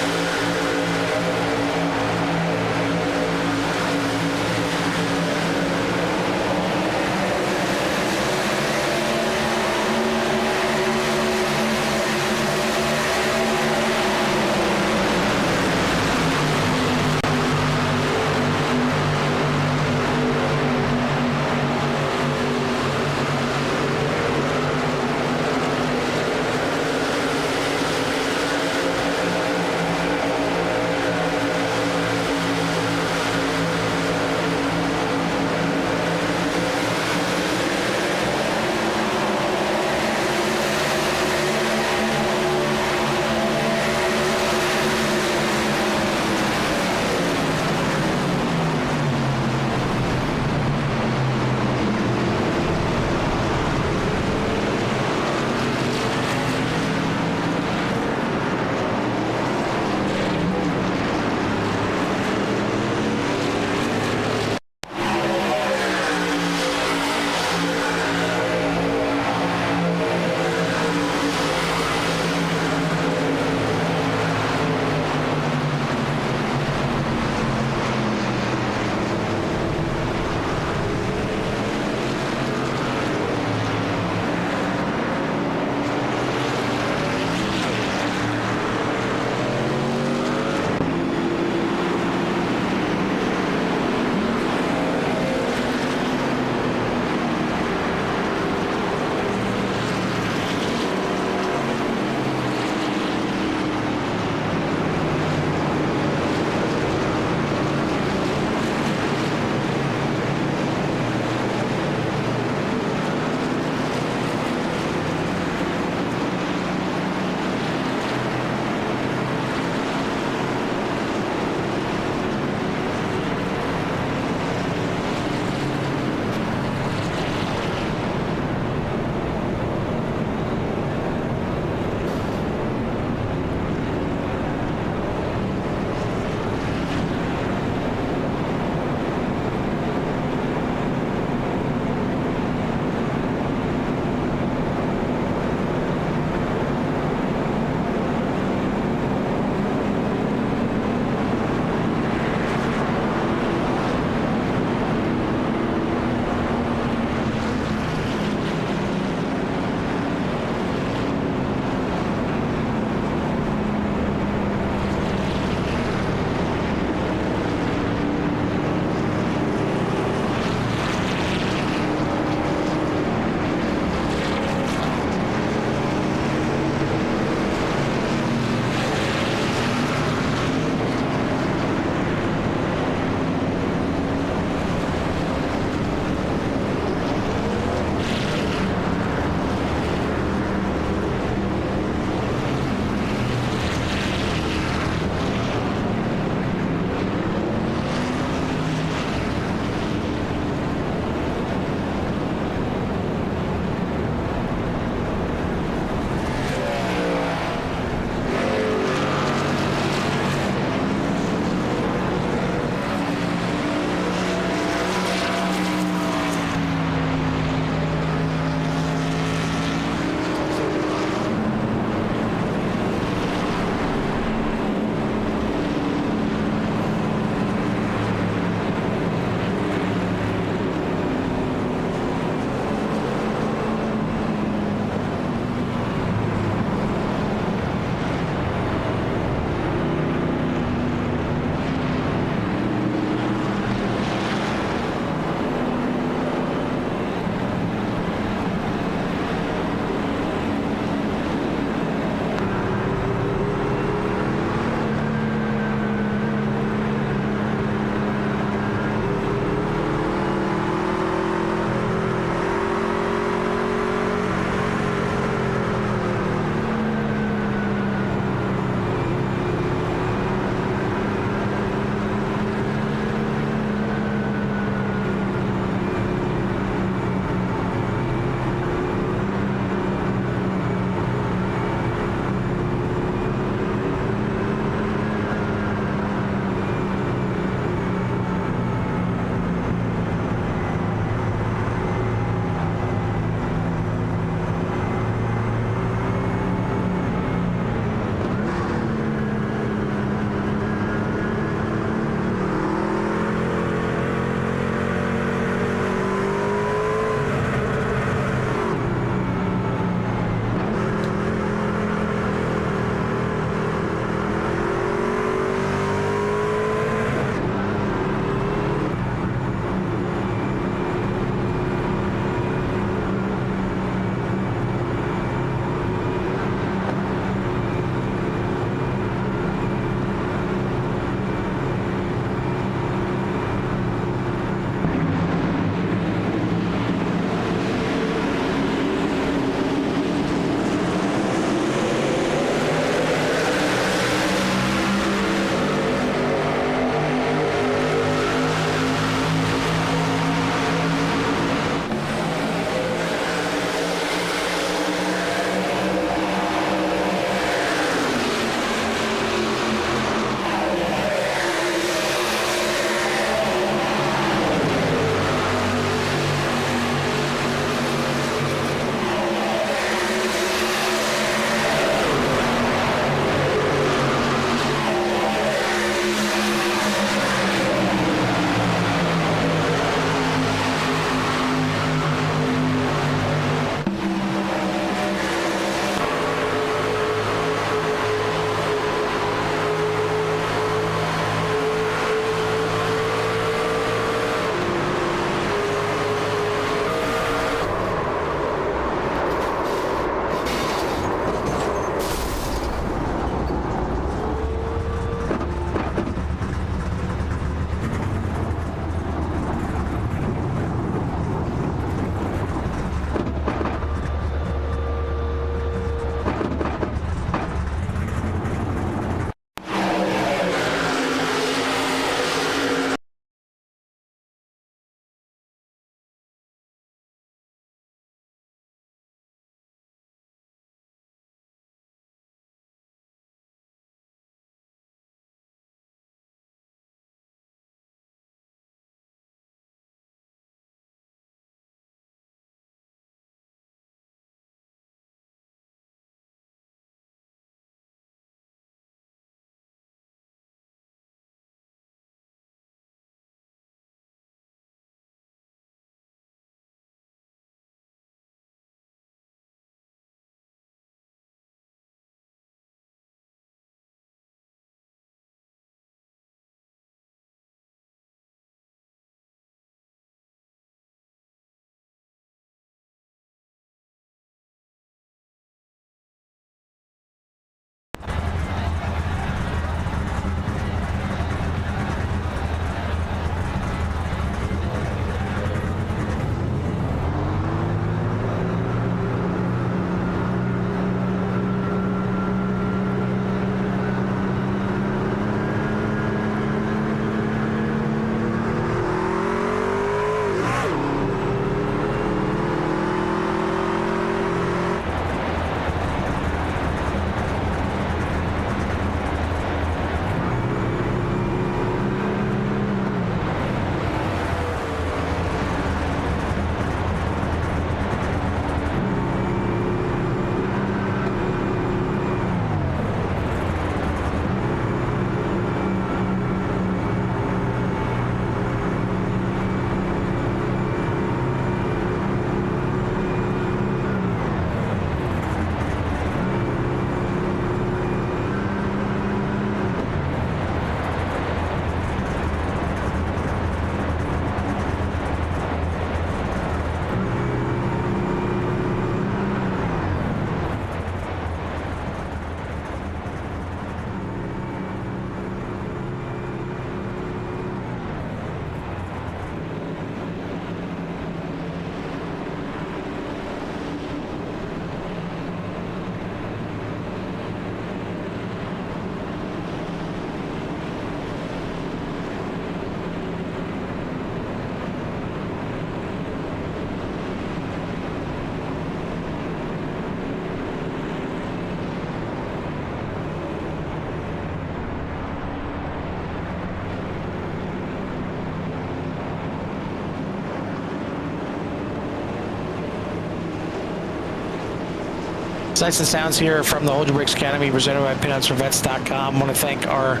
Sights and sounds here from the Hold Your Brakes Academy, presented by PinoutsForVets.com. I want to thank our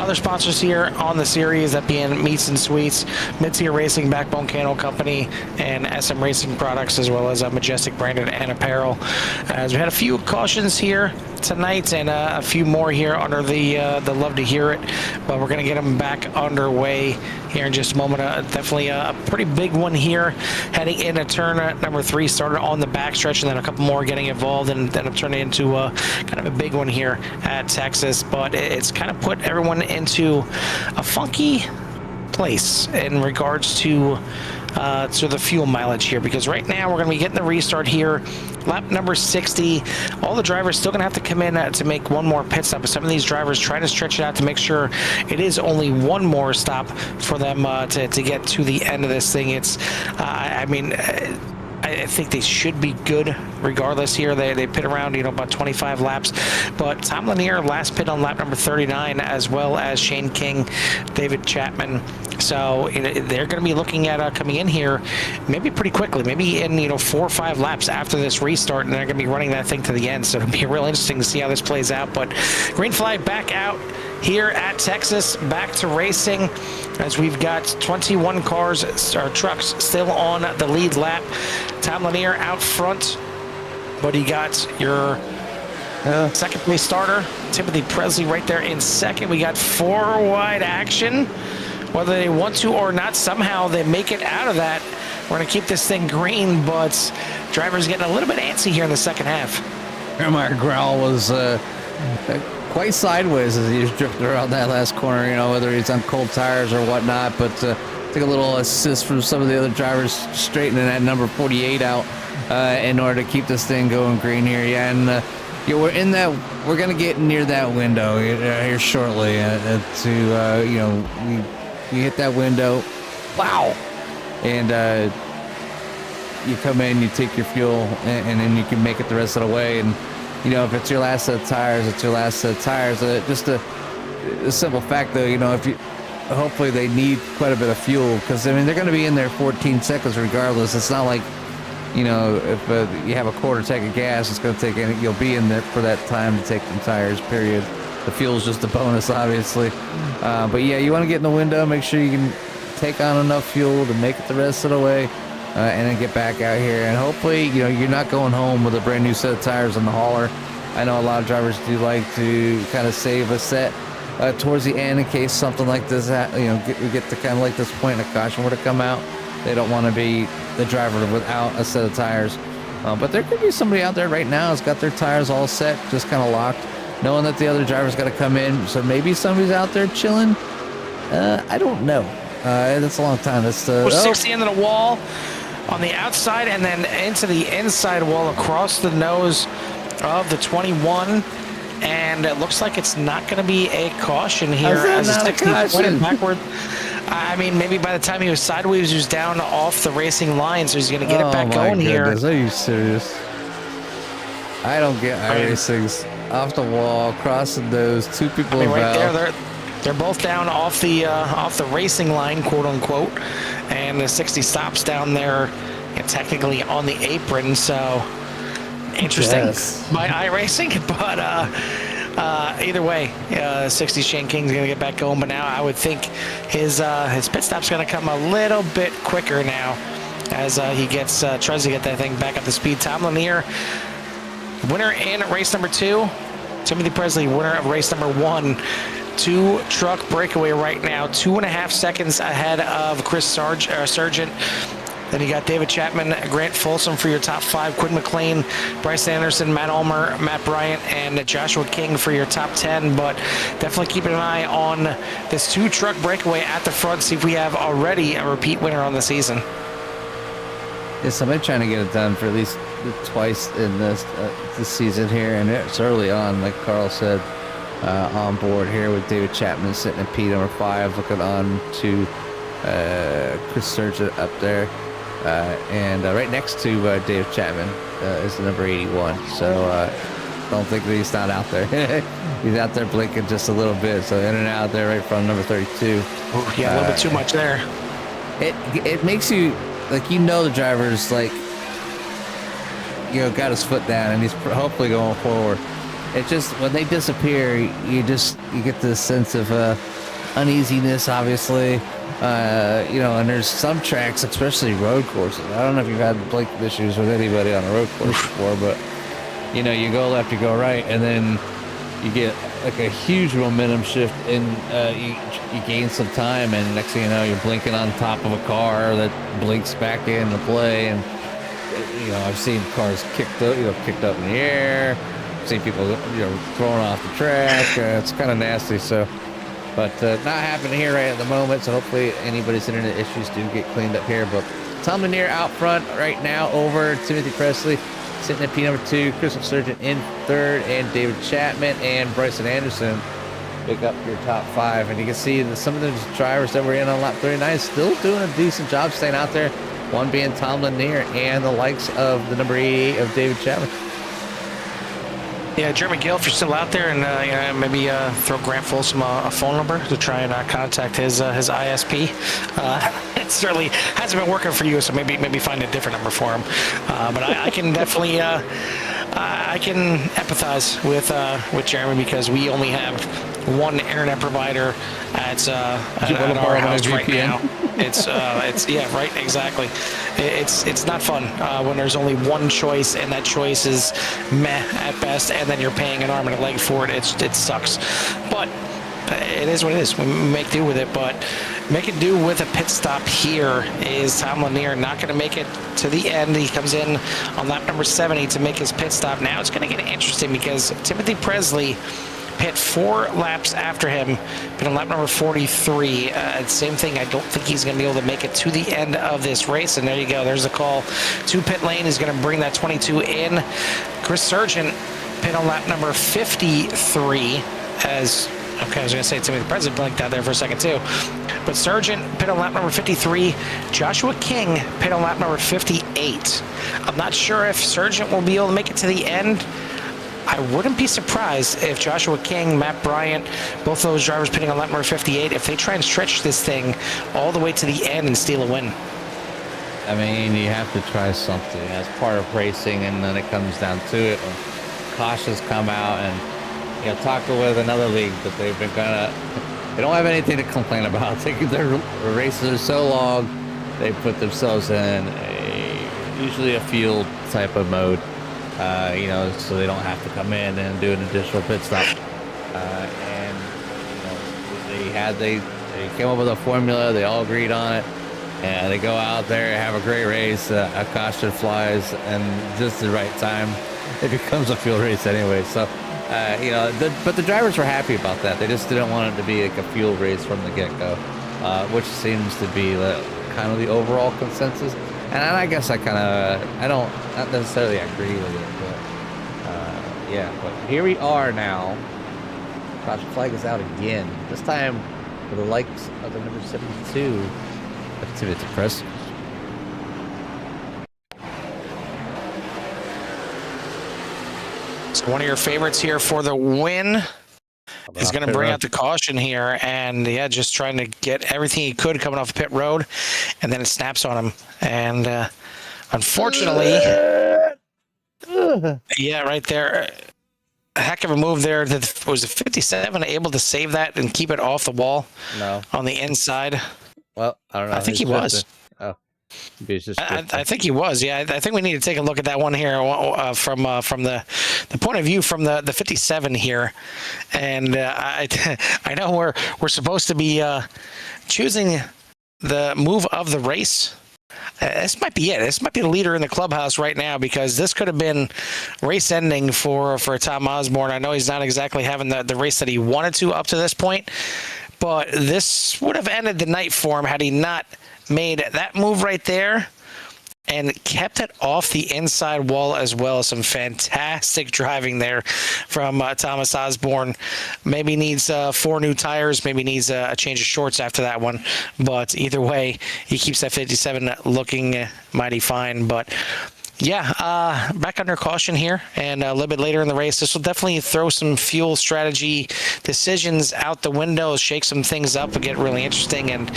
other sponsors here on the series, that being Meats and Sweets, Mid-Tier Racing, Backbone Candle Company, and SM Racing Products, as well as Majestic Branded and Apparel. As we had a few cautions here tonight and a few more here under the Love to Hear It, but we're going to get them back underway here in just a moment. Definitely a pretty big one here, heading into turn number 3, started on the backstretch, and then a couple more getting involved, and then it turned into kind of a big one here at Texas. But it's kind of put everyone into a funky place in regards to the fuel mileage here, because right now we're going to be getting the restart here, lap number 60. All the drivers still going to have to come in to make one more pit stop, but some of these drivers trying to stretch it out to make sure it is only one more stop for them to get to the end of this thing. It's I think they should be good regardless here. They pit around, about 25 laps. But Tom Lanier last pit on lap number 39, as well as Shane King, David Chapman. So they're going to be looking at coming in here maybe pretty quickly, maybe in 4 or 5 laps after this restart, and they're going to be running that thing to the end. So it'll be real interesting to see how this plays out. But green flag back out here at Texas, back to racing, as we've got 21 cars or trucks still on the lead lap. Tom Lanier out front, but you got your second place starter, Timothy Presley, right there in second. We got 4 wide action. Whether they want to or not, somehow they make it out of that. We're going to keep this thing green, but drivers getting a little bit antsy here in the second half. Jeremiah Growell was quite sideways as he was drifting around that last corner, whether he's on cold tires or whatnot, but took a little assist from some of the other drivers straightening that number 48 out in order to keep this thing going green here. Yeah, and we're going to get near that window here shortly we hit that window. Wow. And you come in, you take your fuel, and then you can make it the rest of the way. And if it's your last set of tires, it's your last set of tires. Just a simple fact, though, hopefully they need quite a bit of fuel, because they're going to be in there 14 seconds regardless. It's not like if you have a quarter tank of gas, it's going to take you'll be in there for that time to take them tires, period. The fuel's just a bonus, obviously. But yeah, you want to get in the window, make sure you can take on enough fuel to make it the rest of the way, and then get back out here. And hopefully, you're not going home with a brand new set of tires on the hauler. I know a lot of drivers do like to kind of save a set towards the end in case something like this, we get to kind of like this point in a caution were to come out. They don't want to be the driver without a set of tires. But there could be somebody out there right now who's got their tires all set, just kind of locked, knowing that the other driver's got to come in. So maybe somebody's out there chilling. I don't know. That's a long time. That's 60 into the wall on the outside, and then into the inside wall across the nose of the 21. And it looks like it's not going to be a caution here. As not a caution? Backward. I mean, maybe by the time he was sideways, he was down off the racing line, so he's going to get it back going here. Are you serious? I don't get iRacing's off the wall, across the nose, 2 people right there. They're both down off the racing line, quote unquote, and the 60 stops down there, technically on the apron. So interesting by iRacing, but either way, 60 Shane King's gonna get back going. But now I would think his pit stop's gonna come a little bit quicker now, as he tries to get that thing back up to speed. Tom Lanier, winner in race number 2. Timothy Presley, winner of race number 1. 2 truck breakaway right now, 2.5 seconds ahead of Chris Sargent. Then you got David Chapman, Grant Folsom for your top 5, Quinn McLean, Bryce Anderson, Matt Ulmer, Matt Bryant, and Joshua King for your top 10. But definitely keeping an eye on this 2 truck breakaway at the front, see if we have already a repeat winner on the season. Yeah, somebody trying to get it done for at least twice in this season here, and it's early on, like Carl said, on board here with David Chapman sitting in P number 5, looking on to Chris Sargent up there, and right next to David Chapman is the number 81. So don't think that he's not out there. He's out there blinking just a little bit, so in and out there right from number 32. Ooh, yeah, a little bit too much there. It makes you, like, the drivers, like, got his foot down, and he's hopefully going forward. It's just when they disappear, you get this sense of uneasiness, obviously. And there's some tracks, especially road courses. I don't know if you've had blink issues with anybody on a road course before, but you go left, you go right, and then you get like a huge momentum shift, and you gain some time, and next thing you know, you're blinking on top of a car that blinks back into play, and I've seen cars kicked up in the air. I've seen people thrown off the track. It's kind of nasty. So, but not happening here right at the moment. So hopefully anybody's internet issues do get cleaned up here. But Tom Lanier out front right now over Timothy Presley. Sitting at P number 2, Chris Surgeon in 3rd, and David Chapman and Bryson Anderson pick up your top 5. And you can see that some of the drivers that were in on lap 39 still doing a decent job staying out there. One being Tom Lanier and the likes of the number 88 of David Chapman. Yeah, Jeremy Gill, if you're still out there, and maybe throw Grant Folsom a phone number to try and contact his ISP. It certainly hasn't been working for you, so maybe find a different number for him. But I can definitely I can empathize with Jeremy, because we only have one internet provider at our house right now. It's yeah, right, exactly. It's not fun when there's only one choice, and that choice is meh at best, and then you're paying an arm and a leg for it. It sucks, but it is what it is. We make do with it, but making do with a pit stop here is Tom Lanier. Not going to make it to the end. He comes in on lap number 70 to make his pit stop. Now it's going to get interesting, because Timothy Presley pit 4 laps after him, but on lap number 43. Same thing. I don't think he's going to be able to make it to the end of this race. And there you go. There's a call to pit lane. He's going to bring that 22 in. Chris Surgeon pit on lap number 53 as... Okay, I was going to say Timothy Presley blinked out there for a second too. But Surgeon pit on lap number 53. Joshua King pit on lap number 58. I'm not sure if Surgeon will be able to make it to the end. I wouldn't be surprised if Joshua King, Matt Bryant, both those drivers pitting on lap number 58, if they try and stretch this thing all the way to the end and steal a win. I mean, you have to try something. That's part of racing, and then it comes down to it when cautions come out. And talking with another league that they've been they don't have anything to complain about. Their races are so long, they put themselves in usually a field type of mode. So they don't have to come in and do an additional pit stop. They came up with a formula. They all agreed on it, and they go out there, have a great race. A caution flies, and just the right time, it becomes a field race anyway. So, but the drivers were happy about that. They just didn't want it to be like a field race from the get-go, which seems to be kind of the overall consensus. And I guess I don't necessarily agree with it, but yeah. But here we are now. Caution flag is out again. This time for the likes of the number 72 of Timothy Presley. So one of your favorites here for the win is going to bring out the caution here, and yeah, just trying to get everything he could coming off pit road, and then it snaps on him, and unfortunately, yeah, right there, a heck of a move there. That was a 57 able to save that and keep it off the wall. No, on the inside. Well, I don't know. I think he was. Oh. I think he was. Yeah, I think we need to take a look at that one here from the point of view from the 57 here, and I know we're supposed to be choosing the move of the race. This might be it. This might be the leader in the clubhouse right now, because this could have been race ending for Tom Osborne. I know he's not exactly having the race that he wanted to up to this point, but this would have ended the night for him had he not made that move right there and kept it off the inside wall as well. Some fantastic driving there from Thomas Osborne. Maybe needs 4 new tires, maybe needs a change of shorts after that one. But either way, he keeps that 57 looking mighty fine. But yeah, back under caution here, and a little bit later in the race. This will definitely throw some fuel strategy decisions out the window, shake some things up, and get really interesting. And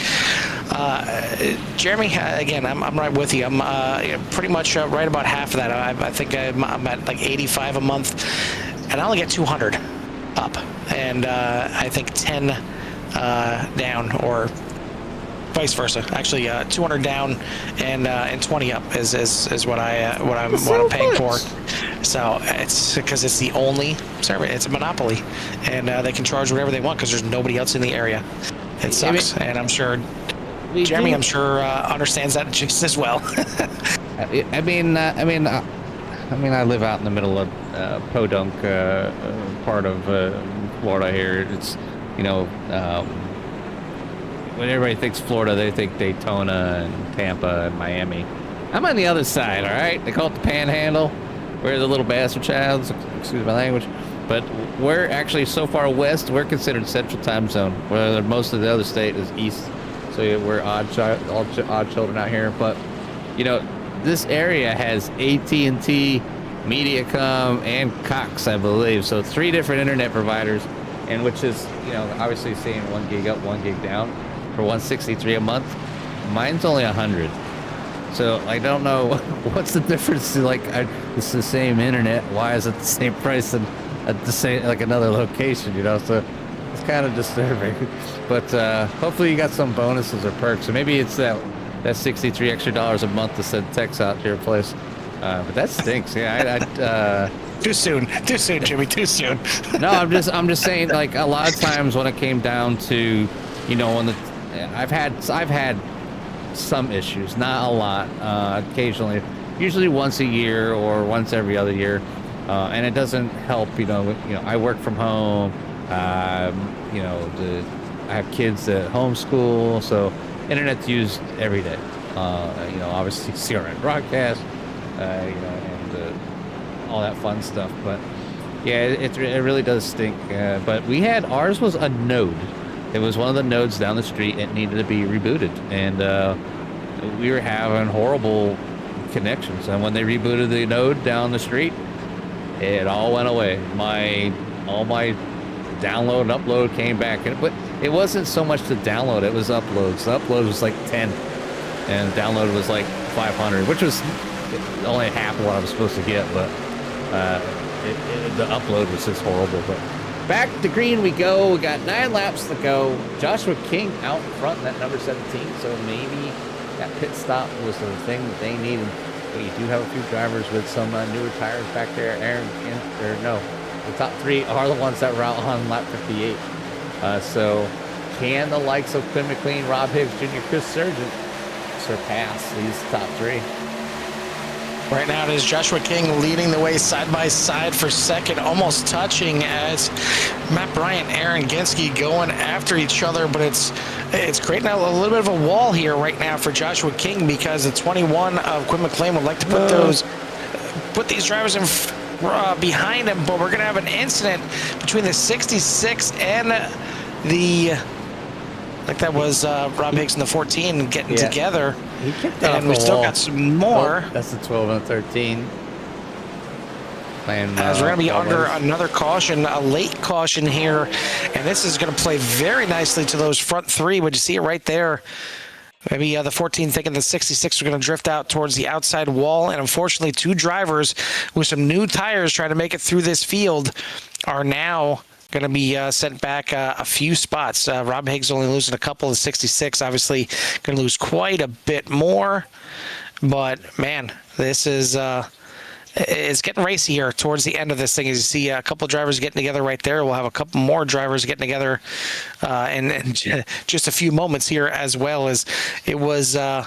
Jeremy, again, I'm right with you. I'm pretty much right about half of that. I think I'm at like 85 a month, and I only get 200 up, and I think 10 down, or vice versa. Actually, 200 down and 20 up is what I'm paying for. So it's because it's the only service. It's a monopoly, and they can charge whatever they want because there's nobody else in the area. It sucks, and I'm sure Jeremy, understands that just as well. I mean, I live out in the middle of Podunk, part of Florida here. It's, when everybody thinks Florida, they think Daytona and Tampa and Miami. I'm on the other side, all right? They call it the Panhandle. We're the little bastard childs, excuse my language. But we're actually so far west, we're considered Central Time Zone, where most of the other state is east. So we're odd children out here. But, this area has AT&T, Mediacom, and Cox, I believe. So 3 different internet providers, and which is, obviously seeing 1 gig up, 1 gig down for $163 a month. Mine's only 100. So I don't know what's the difference. It's the same internet. Why is it the same price at the same, like another location? So it's kind of disturbing. But hopefully you got some bonuses or perks. So maybe it's that $63 extra a month to send texts out to your place. But that stinks. Yeah, Too soon, Jimmy. Too soon. No, I'm just saying. Like a lot of times when it came down to, I've had some issues, not a lot. Occasionally, usually once a year or once every other year, and it doesn't help. I work from home. I have kids that homeschool, so internet's used every day. Obviously CRN broadcast, and all that fun stuff. But yeah, it really does stink. But ours was a node. It was one of the nodes down the street. It needed to be rebooted, and we were having horrible connections. And when they rebooted the node down the street, it all went away. All my download and upload came back, but it wasn't so much the download, it was uploads. The upload was like 10 and download was like 500, which was only half of what I was supposed to get, but the upload was just horrible. But back to green we go. We got 9 laps to go. Joshua King out in front in that number 17, so maybe that pit stop was the thing that they needed. But you do have a few drivers with some newer tires back there. The top 3 are the ones that were out on lap 58. So can the likes of Quinn McLean, Rob Higgs Jr., Chris Sargent surpass these top 3? Right now it is Joshua King leading the way side by side for second, almost touching as Matt Bryant, Aaron Ginsky going after each other, but it's creating a little bit of a wall here right now for Joshua King, because the 21 of Quinn McLean would like to put these drivers in behind him, but we're going to have an incident between the 66 and that was Rob Higgs in the 14 getting together. He kicked off and we still got some more. That's the 12 and 13. As we're going to be under another caution, a late caution here, and this is going to play very nicely to those front 3. Would you see it right there? Maybe the 14 thinking the 66 are going to drift out towards the outside wall, and unfortunately 2 drivers with some new tires trying to make it through this field are now going to be sent back a few spots. Rob Higgs only losing a couple of 66, obviously going to lose quite a bit more. But, man, this is it's getting racy here towards the end of this thing. As you see a couple of drivers getting together right there. We'll have a couple more drivers getting together in just a few moments here, as well. As it was a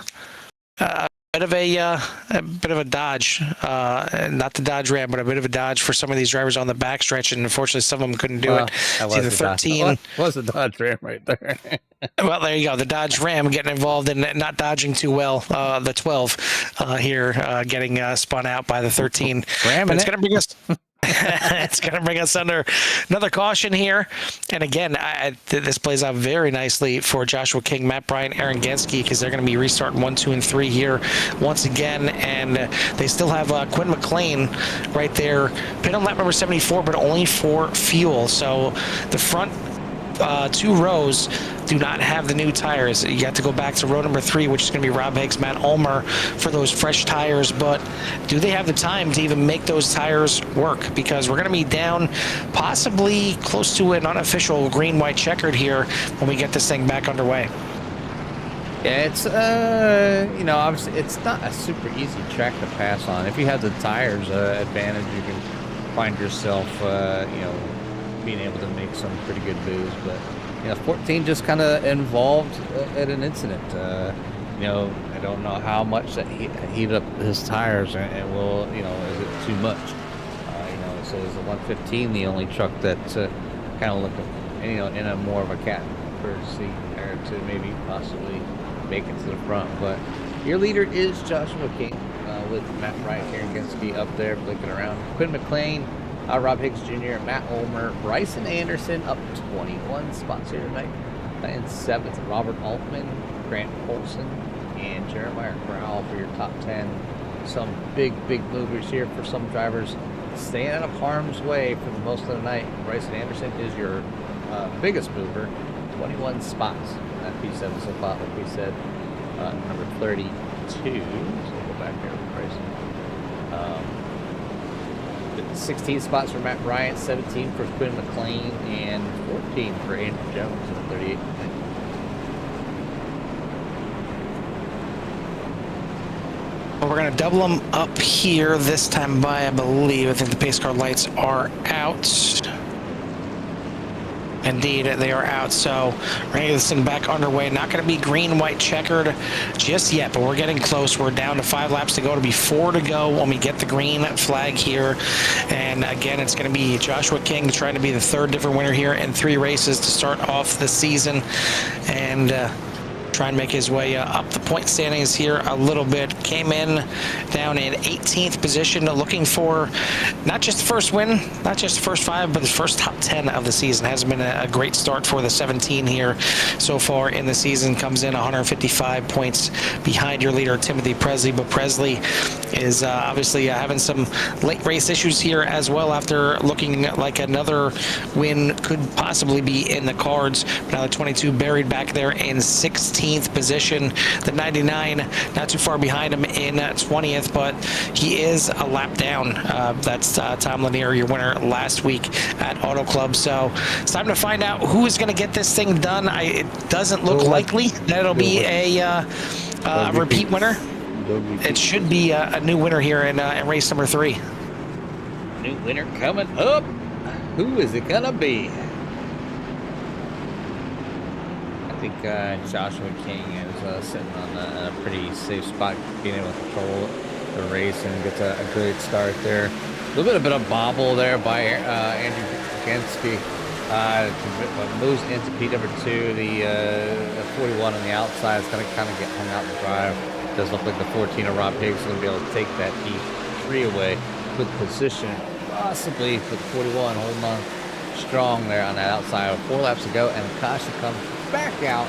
bit of a dodge, not the Dodge Ram, but a bit of a dodge for some of these drivers on the backstretch, and unfortunately some of them couldn't do it. That was 13 was a Dodge Ram right there. Well, there you go. The Dodge Ram getting involved in not dodging too well. The 12 here getting spun out by the 13. But it's going to bring us. It's going to bring us under another caution here. And again, this plays out very nicely for Joshua King, Matt Bryant, Aaron Ginsky, because they're going to be restarting 1, 2, and 3 here once again. And they still have Quinn McLean right there, pit on lap number 74, but only for fuel. So the front two rows do not have the new tires. You have to go back to row number 3, which is going to be Rob Higgs, Matt Ulmer for those fresh tires. But do they have the time to even make those tires work? Because we're going to be down possibly close to an unofficial green-white checkered here when we get this thing back underway. Yeah, it's you know, obviously it's not a super easy track to pass on. If you have the tires advantage, you can find yourself you know, being able to make some pretty good moves. But you know, 14 just kind of involved at an incident. You know, I don't know how much that heated up his tires, and will, you know, is it too much? You know, so is the 115 the only truck that's kind of looking, you know, in a more of a cat seat there to maybe possibly make it to the front? But your leader is Joshua King, with Matt Wright here against me up there blinking around. Quinn McLean, Rob Higgs Jr., Matt Ulmer, Bryson Anderson up 21 spots here tonight. And 7th, Robert Altman, Grant Polson, and Jeremiah Crowell for your top 10. Some big movers here for some drivers, staying out of harm's way for the most of the night. Bryson Anderson is your biggest mover, 21 spots. That P7 spot, like we said, number 32. So we'll go back there with Bryson. 16 spots for Matt Bryant, 17 for Quinn McLean, and 14 for Andrew Jones at 38. Well, we're going to double them up here this time by, I believe. I think the pace car lights are out. Indeed, they are out. So we're going to get this thing back underway. Not going to be green-white checkered just yet, but we're getting close. We're down to 5 laps to go. It'll be 4 to go when we get the green flag here. And again, it's going to be Joshua King trying to be the 3rd different winner here in 3 races to start off the season. And try and make his way up the point standings here a little bit. Came in down in 18th position, looking for not just the first win, not just the first 5, but the first top 10 of the season. Hasn't been a great start for the 17 here so far in the season. Comes in 155 points behind your leader, Timothy Presley. But Presley is obviously having some late race issues here as well, after looking like another win could possibly be in the cards. But now the 22 buried back there in 16th position. The 99 not too far behind him in 20th, but he is a lap down. That's Tom Lanier, your winner last week at Auto Club. So it's time to find out who is going to get this thing done. It doesn't look likely that it'll be a repeat winner. It should be a new winner here in race number 3. New winner coming up. Who is it gonna be? I think Joshua King is sitting on a pretty safe spot, being able to control the race and gets a good start there. A little bit of bobble there by Andrew Genski. Moves into P number 2. The 41 on the outside is going to kind of get hung out the drive. Does look like the 14 of Rob Higgs is going to be able to take that P3 away. Good position, possibly for the 41, holding on strong there on that outside. 4 laps to go, and Akasha comes back out.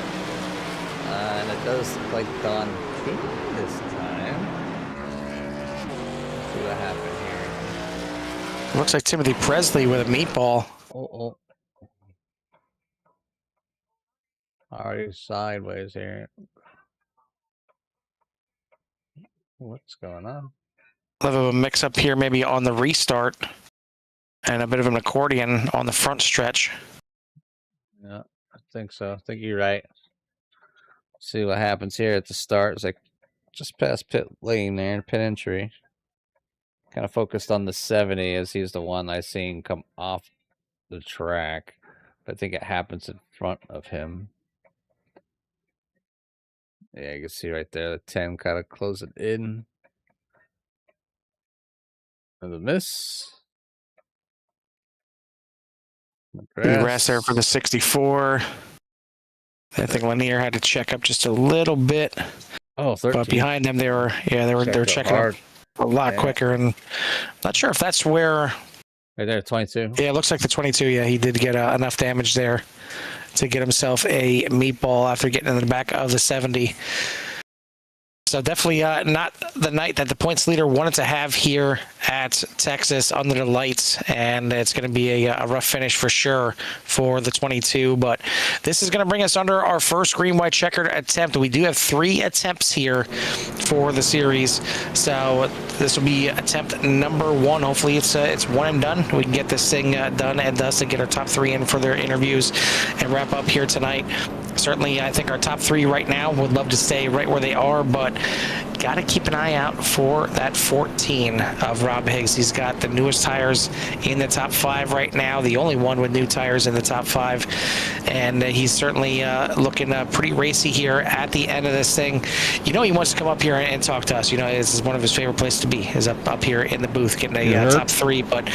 And it does look like Don King this time. Let's see what happened here. Looks like Timothy Presley with a meatball. Oh. Already sideways here. What's going on? A little bit of a mix-up here, maybe on the restart, and a bit of an accordion on the front stretch. Yeah, I think so. I think you're right. See what happens here at the start. It's like just past pit lane there, pit entry. Kind of focused on the 70 as he's the one I seen come off the track. But I think it happens in front of him. Yeah, you can see right there the 10 kind of close it in. The miss. The rest there for the 64. I think Lanier had to check up just a little bit. Oh, 13. But behind them, they were checking up a lot quicker. And I'm not sure if that's where. Right there, 22. Yeah, it looks like the 22. Yeah, he did get enough damage there to get himself a meatball after getting in the back of the 70. So definitely not the night that the points leader wanted to have here at Texas under the lights, and it's going to be a rough finish for sure for the 22. But this is going to bring us under our first green, white, checkered attempt. We do have 3 attempts here for the series, so this will be attempt number 1. Hopefully it's one and done. We can get this thing done and dusted, get our top 3 in for their interviews, and wrap up here tonight. Certainly, I think our top 3 right now would love to stay right where they are, but got to keep an eye out for that 14 of Rob Higgs. He's got the newest tires in the top 5 right now, the only one with new tires in the top 5, and he's certainly looking pretty racy here at the end of this thing. You know, he wants to come up here and talk to us. You know, this is one of his favorite places to be, is up here in the booth getting a top 3, but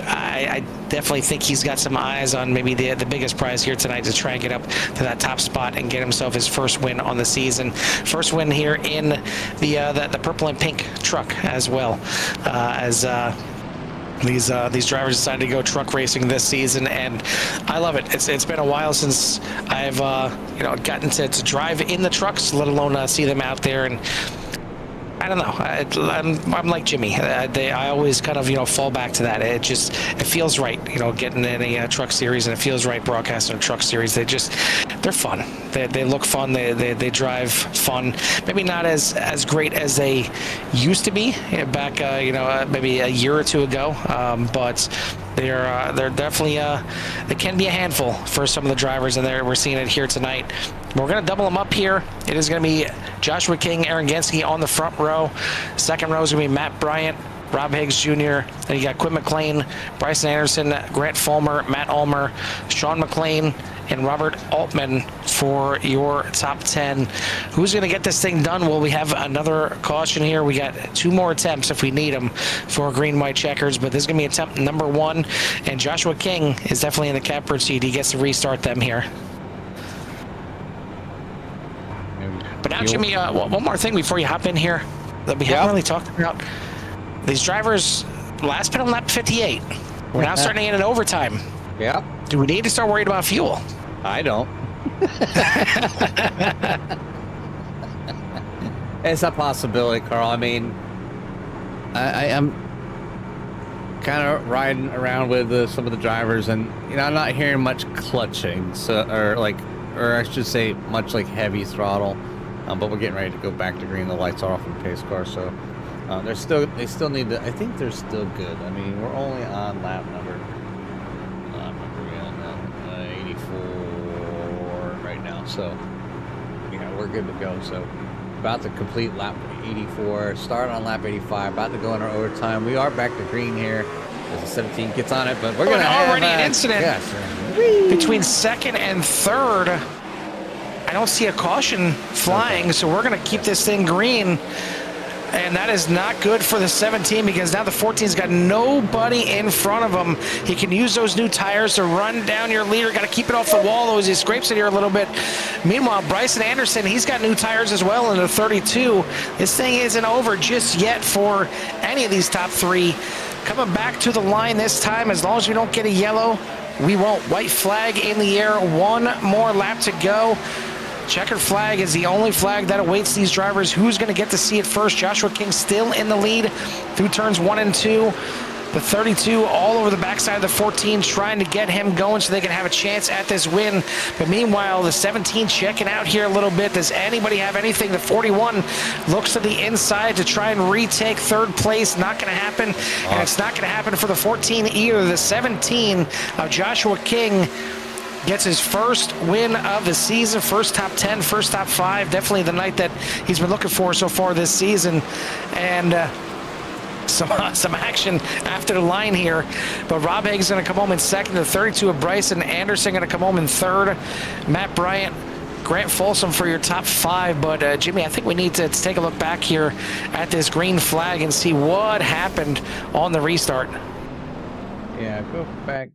I definitely think he's got some eyes on maybe the biggest prize here tonight to try and get up to that top spot and get himself his first win on the season. First win here in the purple and pink truck as well, as these drivers decided to go truck racing this season, and I love it. It's been a while since I've gotten to drive in the trucks, let alone see them out there. And I don't know. I'm like Jimmy. I always kind of fall back to that. It feels right. Getting in a truck series, and it feels right broadcasting a truck series. They're fun. They look fun. They drive fun. Maybe not as great as they used to be back maybe a year or 2 ago. But they're definitely they can be a handful for some of the drivers, and we're seeing it here tonight. We're going to double them up here. It is going to be Joshua King, Aaron Genske on the front row. Second row is going to be Matt Bryant, Rob Higgs Jr. Then you got Quinn McLean, Bryson Anderson, Grant Fulmer, Matt Ulmer, Sean McLean, and Robert Altman for your top 10. Who's going to get this thing done? Well, we have another caution here. We got 2 more attempts if we need them for green, white, checkers, but this is going to be attempt number 1, and Joshua King is definitely in the catbird seat. He gets to restart them here. But now, Jimmy, one more thing before you hop in here that we haven't really talked about. These drivers, last pit on lap 58. We're now starting to get into overtime. Yeah. Do we need to start worried about fuel? I don't. It's a possibility, Carl. I mean, I'm kind of riding around with some of the drivers, and I'm not hearing much clutching, or I should say, much like heavy throttle. But we're getting ready to go back to green. The lights are off in the pace car, so they still need to. I think they're still good. I mean, we're only on lap number 84 right now, so we're good to go. So about to complete lap 84, start on lap 85, about to go into overtime. We are back to green here as the 17 gets on it, but we're going to have already an incident between second and third. I don't see a caution flying, so we're going to keep this thing green. And that is not good for the 17, because now the 14's got nobody in front of him. He can use those new tires to run down your leader. Got to keep it off the wall, though, as he scrapes it here a little bit. Meanwhile, Bryson Anderson, he's got new tires as well in the 32. This thing isn't over just yet for any of these top 3. Coming back to the line this time, as long as we don't get a yellow, we won't. White flag in the air, 1 more lap to go. Checkered flag is the only flag that awaits these drivers. Who's going to get to see it first? Joshua King still in the lead through turns 1 and 2. The 32 all over the backside of the 14, trying to get him going so they can have a chance at this win. But meanwhile, the 17 checking out here a little bit. Does anybody have anything? The 41 looks to the inside to try and retake third place. Not going to happen. And it's not going to happen for the 14 either. The 17 of Joshua King gets his first win of the season, first top 10, first top 5. Definitely the night that he's been looking for so far this season. And some action after the line here. But Rob Higgs is going to come home in second. The 32 of Bryson Anderson going to come home in third. Matt Bryant, Grant Folsom for your top 5. But Jimmy, I think we need to take a look back here at this green flag and see what happened on the restart. Yeah, go back.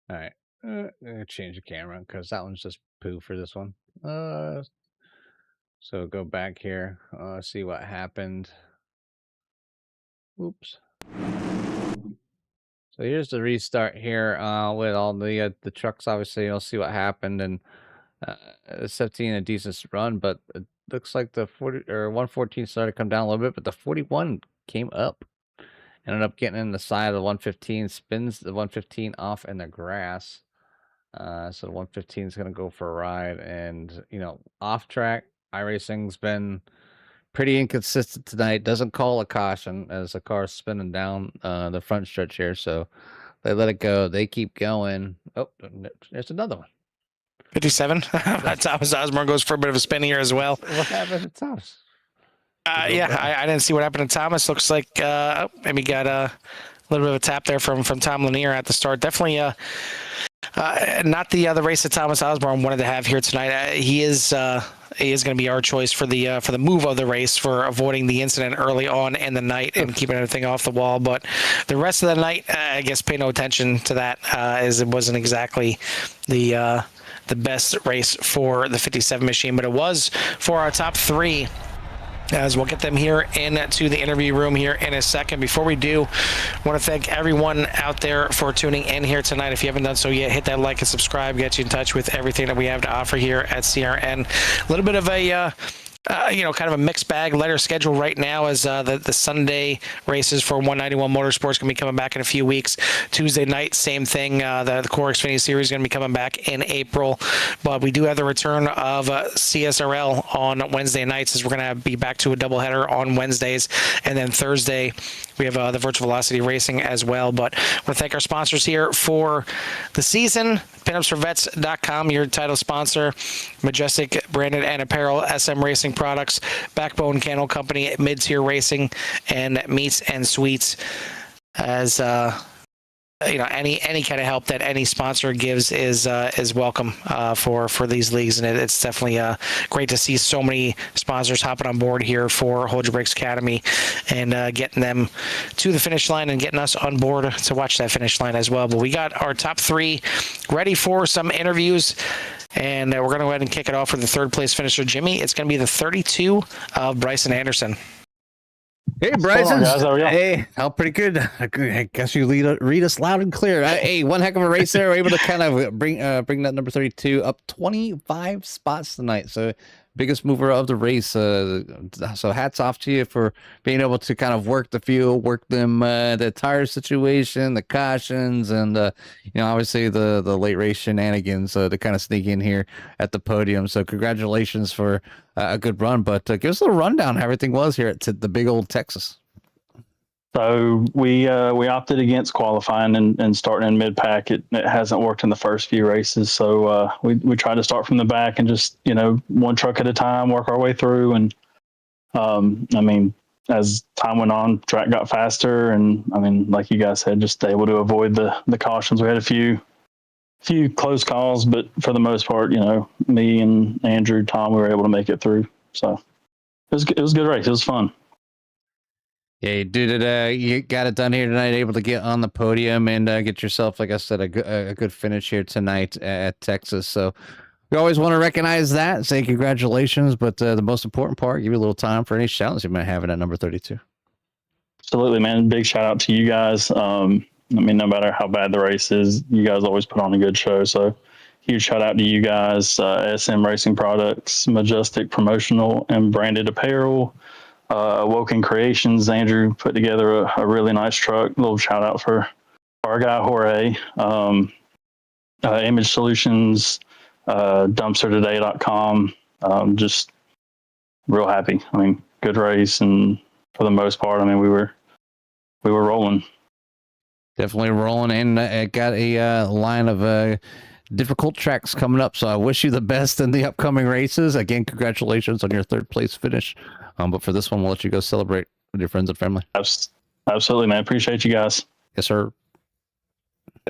All right, I'm gonna change the camera because that one's just poo for this one. So go back here, see what happened. Oops. So here's the restart here with all the trucks. Obviously, you'll see what happened, and 17 a decent run, but it looks like the 40 or 114 started to come down a little bit, but the 41 came up. Ended up getting in the side of the 115, spins the 115 off in the grass. So the 115 is going to go for a ride, and off track. iRacing's been pretty inconsistent tonight. Doesn't call a caution as the car's spinning down the front stretch here, so they let it go. They keep going. Oh, there's another one. 57. Thomas Osborne goes for a bit of a spin here as well. What happened to Thomas? Yeah, I didn't see what happened to Thomas. Looks like maybe got a little bit of a tap there from Tom Lanier at the start. Definitely not the race that Thomas Osborne wanted to have here tonight. He is going to be our choice for the move of the race, for avoiding the incident early on in the night and keeping everything off the wall. But the rest of the night, I guess, pay no attention to that, as it wasn't exactly the best race for the 57 machine, but it was for our top three, as we'll get them here into the interview room here in a second. Before we do, I want to thank everyone out there for tuning in here tonight. If you haven't done so yet, hit that like and subscribe, get you in touch with everything that we have to offer here at CRN. A little bit of a kind of a mixed bag letter schedule right now, as the Sunday races for 191 Motorsports going to be coming back in a few weeks. Tuesday night, same thing. The Core Xfinity Series is going to be coming back in April, but we do have the return of CSRL on Wednesday nights, as we're going to be back to a doubleheader on Wednesdays, and then Thursday we have the Virtual Velocity Racing as well. But I want to thank our sponsors here for the season. PinUpsForVets.com, your title sponsor. Majestic Branded and Apparel, SM Racing Products, Backbone Candle Company, Mid-Tier Racing, and Meats and Sweets. As any kind of help that any sponsor gives is welcome for these leagues, and it's definitely great to see so many sponsors hopping on board here for Hold Your Brakes Academy, and getting them to the finish line and getting us on board to watch that finish line as well. But we got our top three ready for some interviews, and we're going to go ahead and kick it off with the third place finisher, Jimmy. It's going to be the 32 of Bryson Anderson. Hey, Bryson. Guys, how are you? Hey, how pretty good. I guess you read us loud and clear. Hey, one heck of a race there. We're able to kind of bring that number 32 up 25 spots tonight. So biggest mover of the race. So hats off to you for being able to kind of work the field, work them, the tire situation, the cautions, and obviously the late race shenanigans to kind of sneak in here at the podium. So congratulations for a good run. But give us a little rundown how everything was here at the big old Texas. So we opted against qualifying and starting in mid pack. It hasn't worked in the first few races, so we tried to start from the back and just one truck at a time work our way through. And as time went on, track got faster, and like you guys said, just able to avoid the cautions. We had a few close calls, but for the most part, me and Andrew, Tom, we were able to make it through. So it was a good race. It was fun. Yeah, you did it. You got it done here tonight, able to get on the podium and get yourself, like I said, a good finish here tonight at Texas. So we always want to recognize that and say congratulations. But the most important part, give you a little time for any shout-outs you might have at number 32. Absolutely, man. Big shout out to you guys. No matter how bad the race is, you guys always put on a good show. So huge shout out to you guys. SM Racing Products, Majestic Promotional and Branded Apparel, Awoken Creations. Andrew put together a really nice truck. A little shout out for our guy Jorge. Image Solutions, dumpstertoday.com. Just real happy. Good race, and for the most part, we were rolling. Definitely rolling, and got a line of difficult tracks coming up. So I wish you the best in the upcoming races. Again, congratulations on your third place finish. But for this one, we'll let you go celebrate with your friends and family. Absolutely, man. Appreciate you guys. Yes, sir.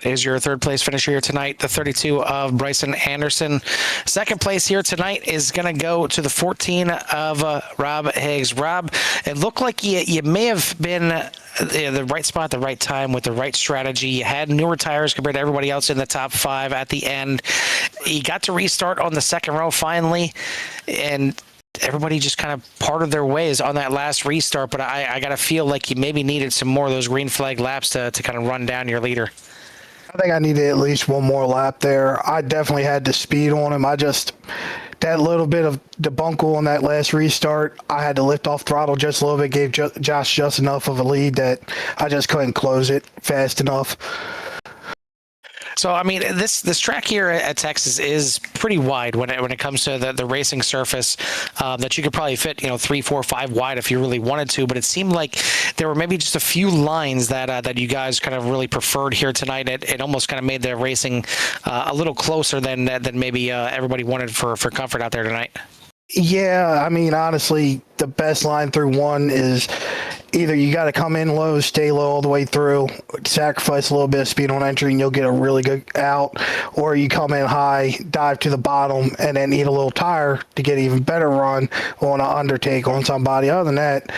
Is your third place finisher here tonight, the 32 of Bryson Anderson. Second place here tonight is going to go to the 14 of Rob Higgs. Rob, it looked like you may have been the right spot at the right time with the right strategy. You had newer tires compared to everybody else in the top five at the end. You got to restart on the second row finally, and everybody just kind of parted their ways on that last restart. But I got to feel like you maybe needed some more of those green flag laps to kind of run down your leader. I think I needed at least one more lap there. I definitely had the speed on him. That little bit of debunkle on that last restart, I had to lift off throttle just a little bit, gave Josh just enough of a lead that I just couldn't close it fast enough. So, I mean, this track here at Texas is pretty wide when it comes to the racing surface, that you could probably fit, 3, 4, 5 wide if you really wanted to. But it seemed like there were maybe just a few lines that you guys kind of really preferred here tonight. It almost kind of made the racing a little closer than maybe everybody wanted for comfort out there tonight. Yeah, I mean, honestly, the best line through one is either you got to come in low, stay low all the way through, sacrifice a little bit of speed on entry, and you'll get a really good out, or you come in high, dive to the bottom, and then eat a little tire to get an even better run on an undertake on somebody. Other than that,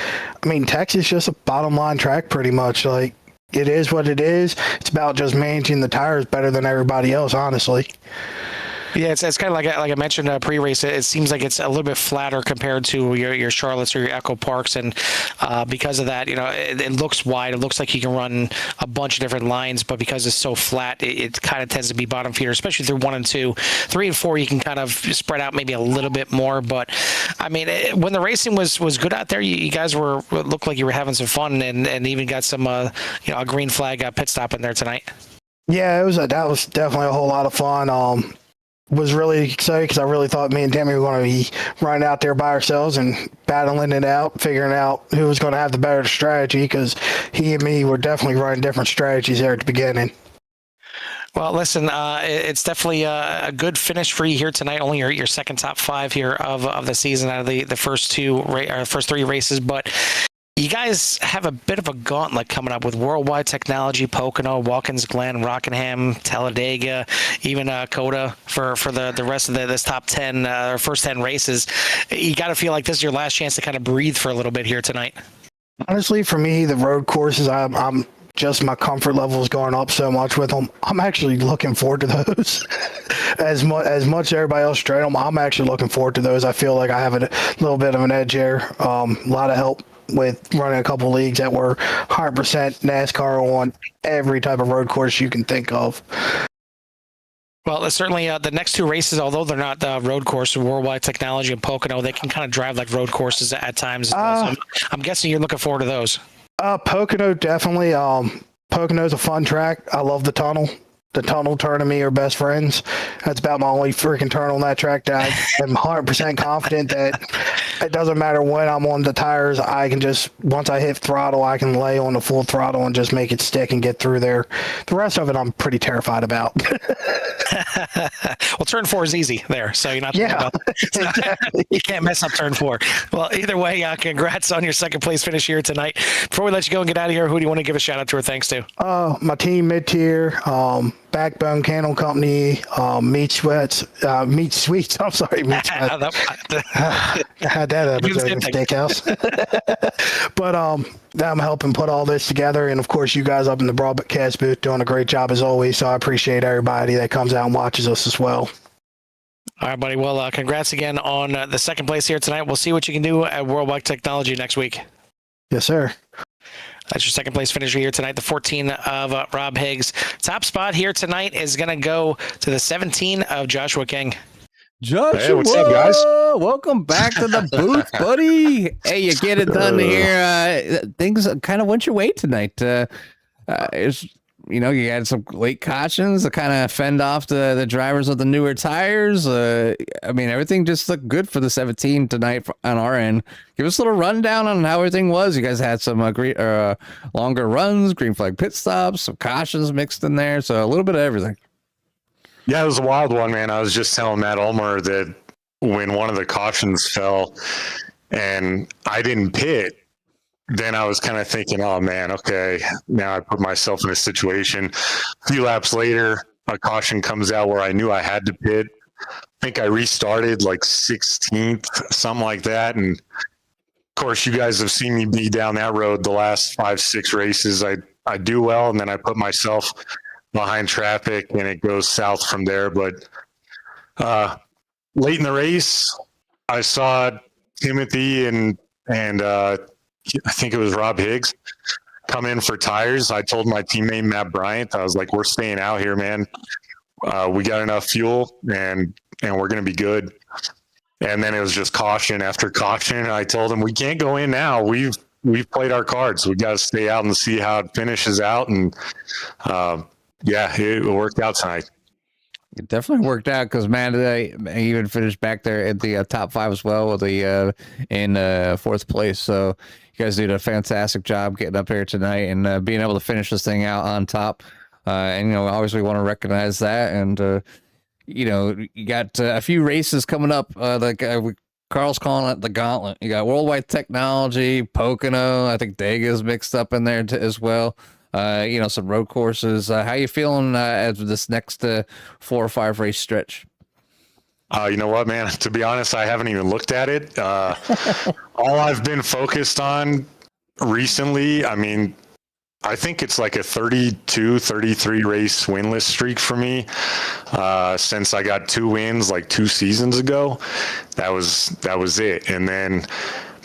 I mean, Texas is just a bottom line track pretty much. Like, it is what it is. It's about just managing the tires better than everybody else, honestly. Yeah, it's kind of like I mentioned pre-race. It seems like it's a little bit flatter compared to your Charlottes or your Echo Parks, and because of that, it looks wide. It looks like you can run a bunch of different lines, but because it's so flat, it kind of tends to be bottom feeder, especially through 1 and 2. 3 and 4, you can kind of spread out maybe a little bit more. But I mean, when the racing was good out there, you guys looked like you were having some fun, and even got some a green flag pit stop in there tonight. Yeah, that was definitely a whole lot of fun. Was really excited because I really thought me and Tammy were going to be running out there by ourselves and battling it out, figuring out who was going to have the better strategy, because he and me were definitely running different strategies there at the beginning. Well, listen, it's definitely a good finish for you here tonight. Only your second top 5 here of the season out of the first 3 races, but you guys have a bit of a gauntlet coming up with Worldwide Technology, Pocono, Watkins Glen, Rockingham, Talladega, even Coda for the rest of this top 10 or first 10 races. You got to feel like this is your last chance to kind of breathe for a little bit here tonight. Honestly, for me, the road courses, I'm just, my comfort level is going up so much with them. I'm actually looking forward to those. as much as everybody else tried them, I'm actually looking forward to those. I feel like I have a little bit of an edge here. A lot of help with running a couple leagues that were 100% NASCAR on every type of road course you can think of. Well, certainly the next 2 races, although they're not road courses, Worldwide Technology and Pocono, they can kind of drive like road courses at times. So I'm guessing you're looking forward to those. Pocono, definitely. Pocono's a fun track. I love the tunnel. The tunnel turn and me are best friends. That's about my only freaking turn on that track that I am 100% confident that it doesn't matter when I'm on the tires. I can just, once I hit throttle, I can lay on the full throttle and just make it stick and get through there. The rest of it, I'm pretty terrified about. Well, turn 4 is easy there, so you're not yeah, exactly. You can't mess up turn 4. Well, either way, congrats on your second place finish here tonight. Before we let you go and get out of here, who do you want to give a shout out to or thanks to? My team mid-tier, Backbone Candle Company, Meat Sweets. I'm sorry, Meat Sweats. I had that episode in Steakhouse. But I'm helping put all this together, and of course you guys up in the broadcast booth doing a great job as always, so I appreciate everybody that comes out and watches us as well. All right, buddy. Well, congrats again on the second place here tonight. We'll see what you can do at Worldwide Technology next week. Yes, sir. That's your second place finisher here tonight, the 14 of Rob Higgs. Top spot here tonight is going to go to the 17 of Joshua King. Joshua, hey, what's up, guys? Welcome back to the booth, buddy. Hey, you get it done here. Things kind of went your way tonight. You had some late cautions to kind of fend off the drivers with the newer tires. Everything just looked good for the 17 tonight on our end. Give us a little rundown on how everything was. You guys had some longer runs, green flag pit stops, some cautions mixed in there. So a little bit of everything. Yeah, it was a wild one, man. I was just telling Matt Ulmer that when one of the cautions fell and I didn't pit, then I was kind of thinking, oh man, okay, now I put myself in a situation. A few laps later, a caution comes out where I knew I had to pit. I think I restarted like 16th, something like that. And of course, you guys have seen me be down that road the last 5-6 races. I do well, and then I put myself behind traffic and it goes south from there. But late in the race, I saw Timothy and I think it was Rob Higgs come in for tires, I told my teammate Matt Bryant, I was like, we're staying out here, man. We got enough fuel and we're going to be good. And then it was just caution after caution. I told him, we can't go in now. We've played our cards. We got to stay out and see how it finishes out. And it worked out tonight. It definitely worked out because, man, I even finished back there at the top 5 as well with the in 4th place. So you guys did a fantastic job getting up here tonight and being able to finish this thing out on top. And, obviously we want to recognize that. And, you got a few races coming up. Carl's calling it the Gauntlet. You got Worldwide Technology, Pocono. I think Dega's mixed up in there as well. Some road courses. How you feeling as this next 4 or 5 race stretch? You know what, man? To be honest, I haven't even looked at it. All I've been focused on recently, I think it's like a 32, 33 race winless streak for me. Since I got 2 wins like 2 seasons ago, that was it. And then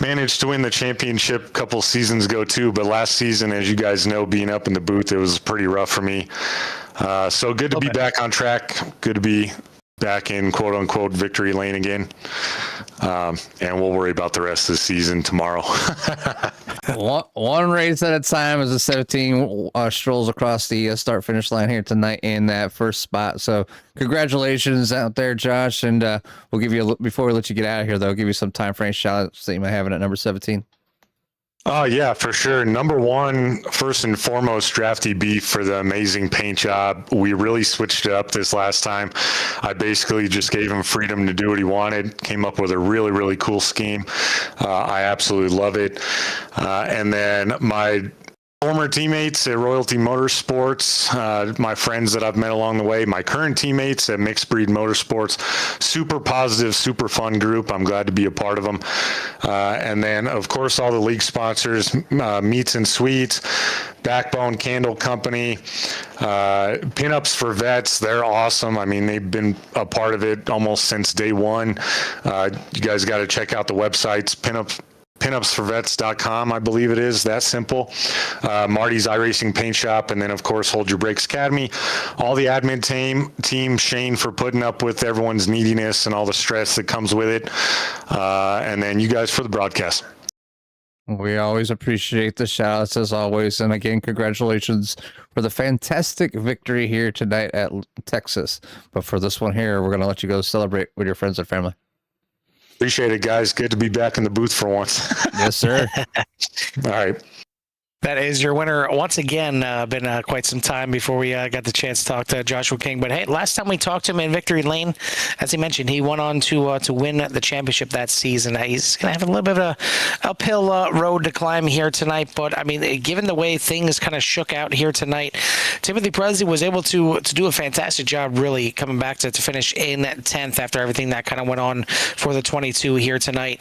managed to win the championship a couple seasons ago too. But last season, as you guys know, being up in the booth, it was pretty rough for me. So good to be back on track. Good to be back in quote unquote victory lane again. And we'll worry about the rest of the season tomorrow. One race at a time as the 17 strolls across the start finish line here tonight in that first spot. So congratulations out there, Josh. And we'll give you before we let you get out of here, though, give you some time frame shout outs that you might have at number 17. Oh, yeah, for sure. Number 1, first and foremost, Drafty Beef for the amazing paint job. We really switched it up this last time. I basically just gave him freedom to do what he wanted, came up with a really, really cool scheme. I absolutely love it. And then my former teammates at Royalty Motorsports, my friends that I've met along the way, my current teammates at Mixed Breed Motorsports, super positive, super fun group. I'm glad to be a part of them. And then, of course, all the league sponsors, Meats and Sweets, Backbone Candle Company, Pinups for Vets. They're awesome. They've been a part of it almost since day one. You guys got to check out the websites, pinupsforvets.com, I believe it is that simple. Marty's iRacing Paint Shop, and then of course Hold Your Brakes Academy. All the admin team, Shane for putting up with everyone's neediness and all the stress that comes with it, and then you guys for the broadcast. We always appreciate the shout outs as always, and again, congratulations for the fantastic victory here tonight at Texas. But for this one here, we're going to let you go celebrate with your friends and family. Appreciate it, guys. Good to be back in the booth for once. Yes, sir. All right. That is your winner once again. Been quite some time before we got the chance to talk to Joshua King. But hey, last time we talked to him in victory lane, as he mentioned, he went on to win the championship that season. He's going to have a little bit of a uphill road to climb here tonight. But given the way things kind of shook out here tonight, Timothy Presley was able to do a fantastic job, really coming back to finish in 10th after everything that kind of went on for the 22 here tonight.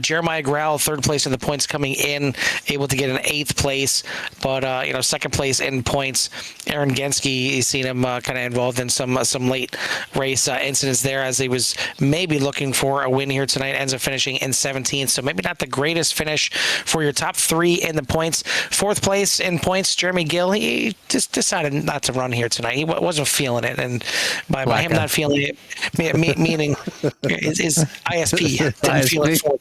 Jeremiah Grau, 3rd place in the points coming in, able to get an 8th place, but 2nd place in points. Aaron Genske, he's seen him kind of involved in some late race incidents there as he was maybe looking for a win here tonight. Ends up finishing in 17th, so maybe not the greatest finish for your top 3 in the points. 4th place in points, Jeremy Gill, he just decided not to run here tonight. He wasn't feeling it, and by him not feeling it, meaning his ISP didn't feel it for him.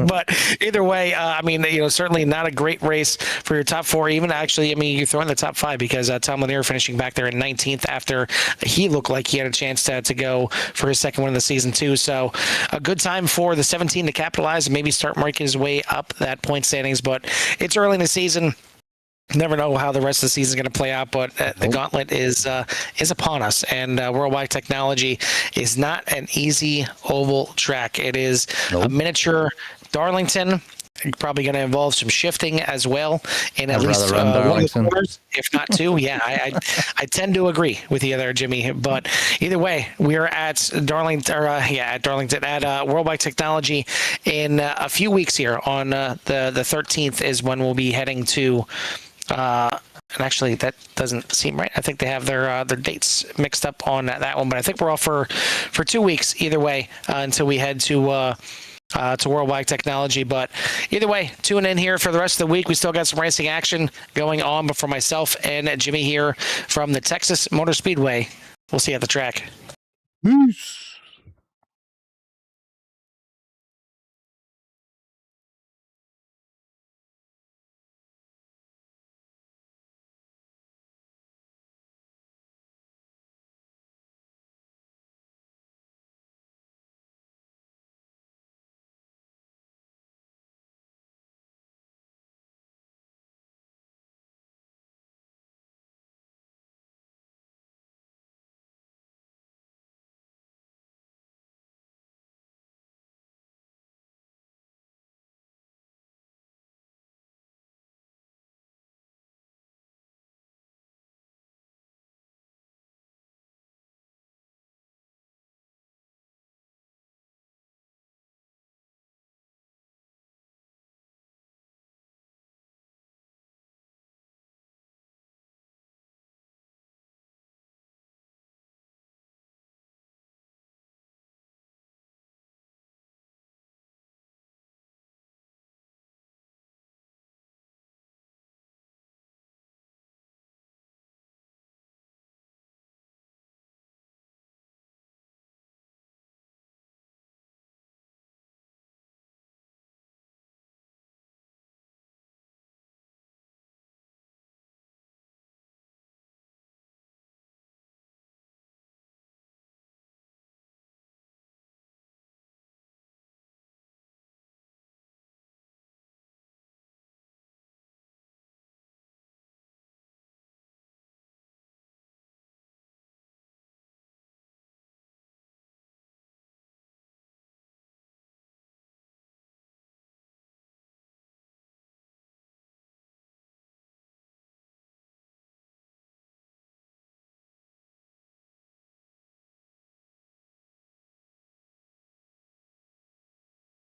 But either way, certainly not a great race for your top 4. Even actually, you throw in the top 5 because Tom Lanier finishing back there in 19th after he looked like he had a chance to go for his 2nd win of the season too. So a good time for the 17 to capitalize and maybe start making his way up that point standings. But it's early in the season. Never know how the rest of the season is going to play out, but the gauntlet is upon us, and Worldwide Technology is not an easy oval track. It is a miniature Darlington. Probably going to involve some shifting as well in at least one of the corners, if not 2. Yeah, I tend to agree with you there, Jimmy. But either way, we are at Darlington, at Worldwide Technology in a few weeks here. On the 13th is when we'll be heading to. And actually, that doesn't seem right. I think they have their dates mixed up on that one, but I think we're off for 2 weeks either way until we head to It's a worldwide technology, but either way, tune in here for the rest of the week. We still got some racing action going on, but for myself and Jimmy here from the Texas Motor Speedway, we'll see you at the track. Peace.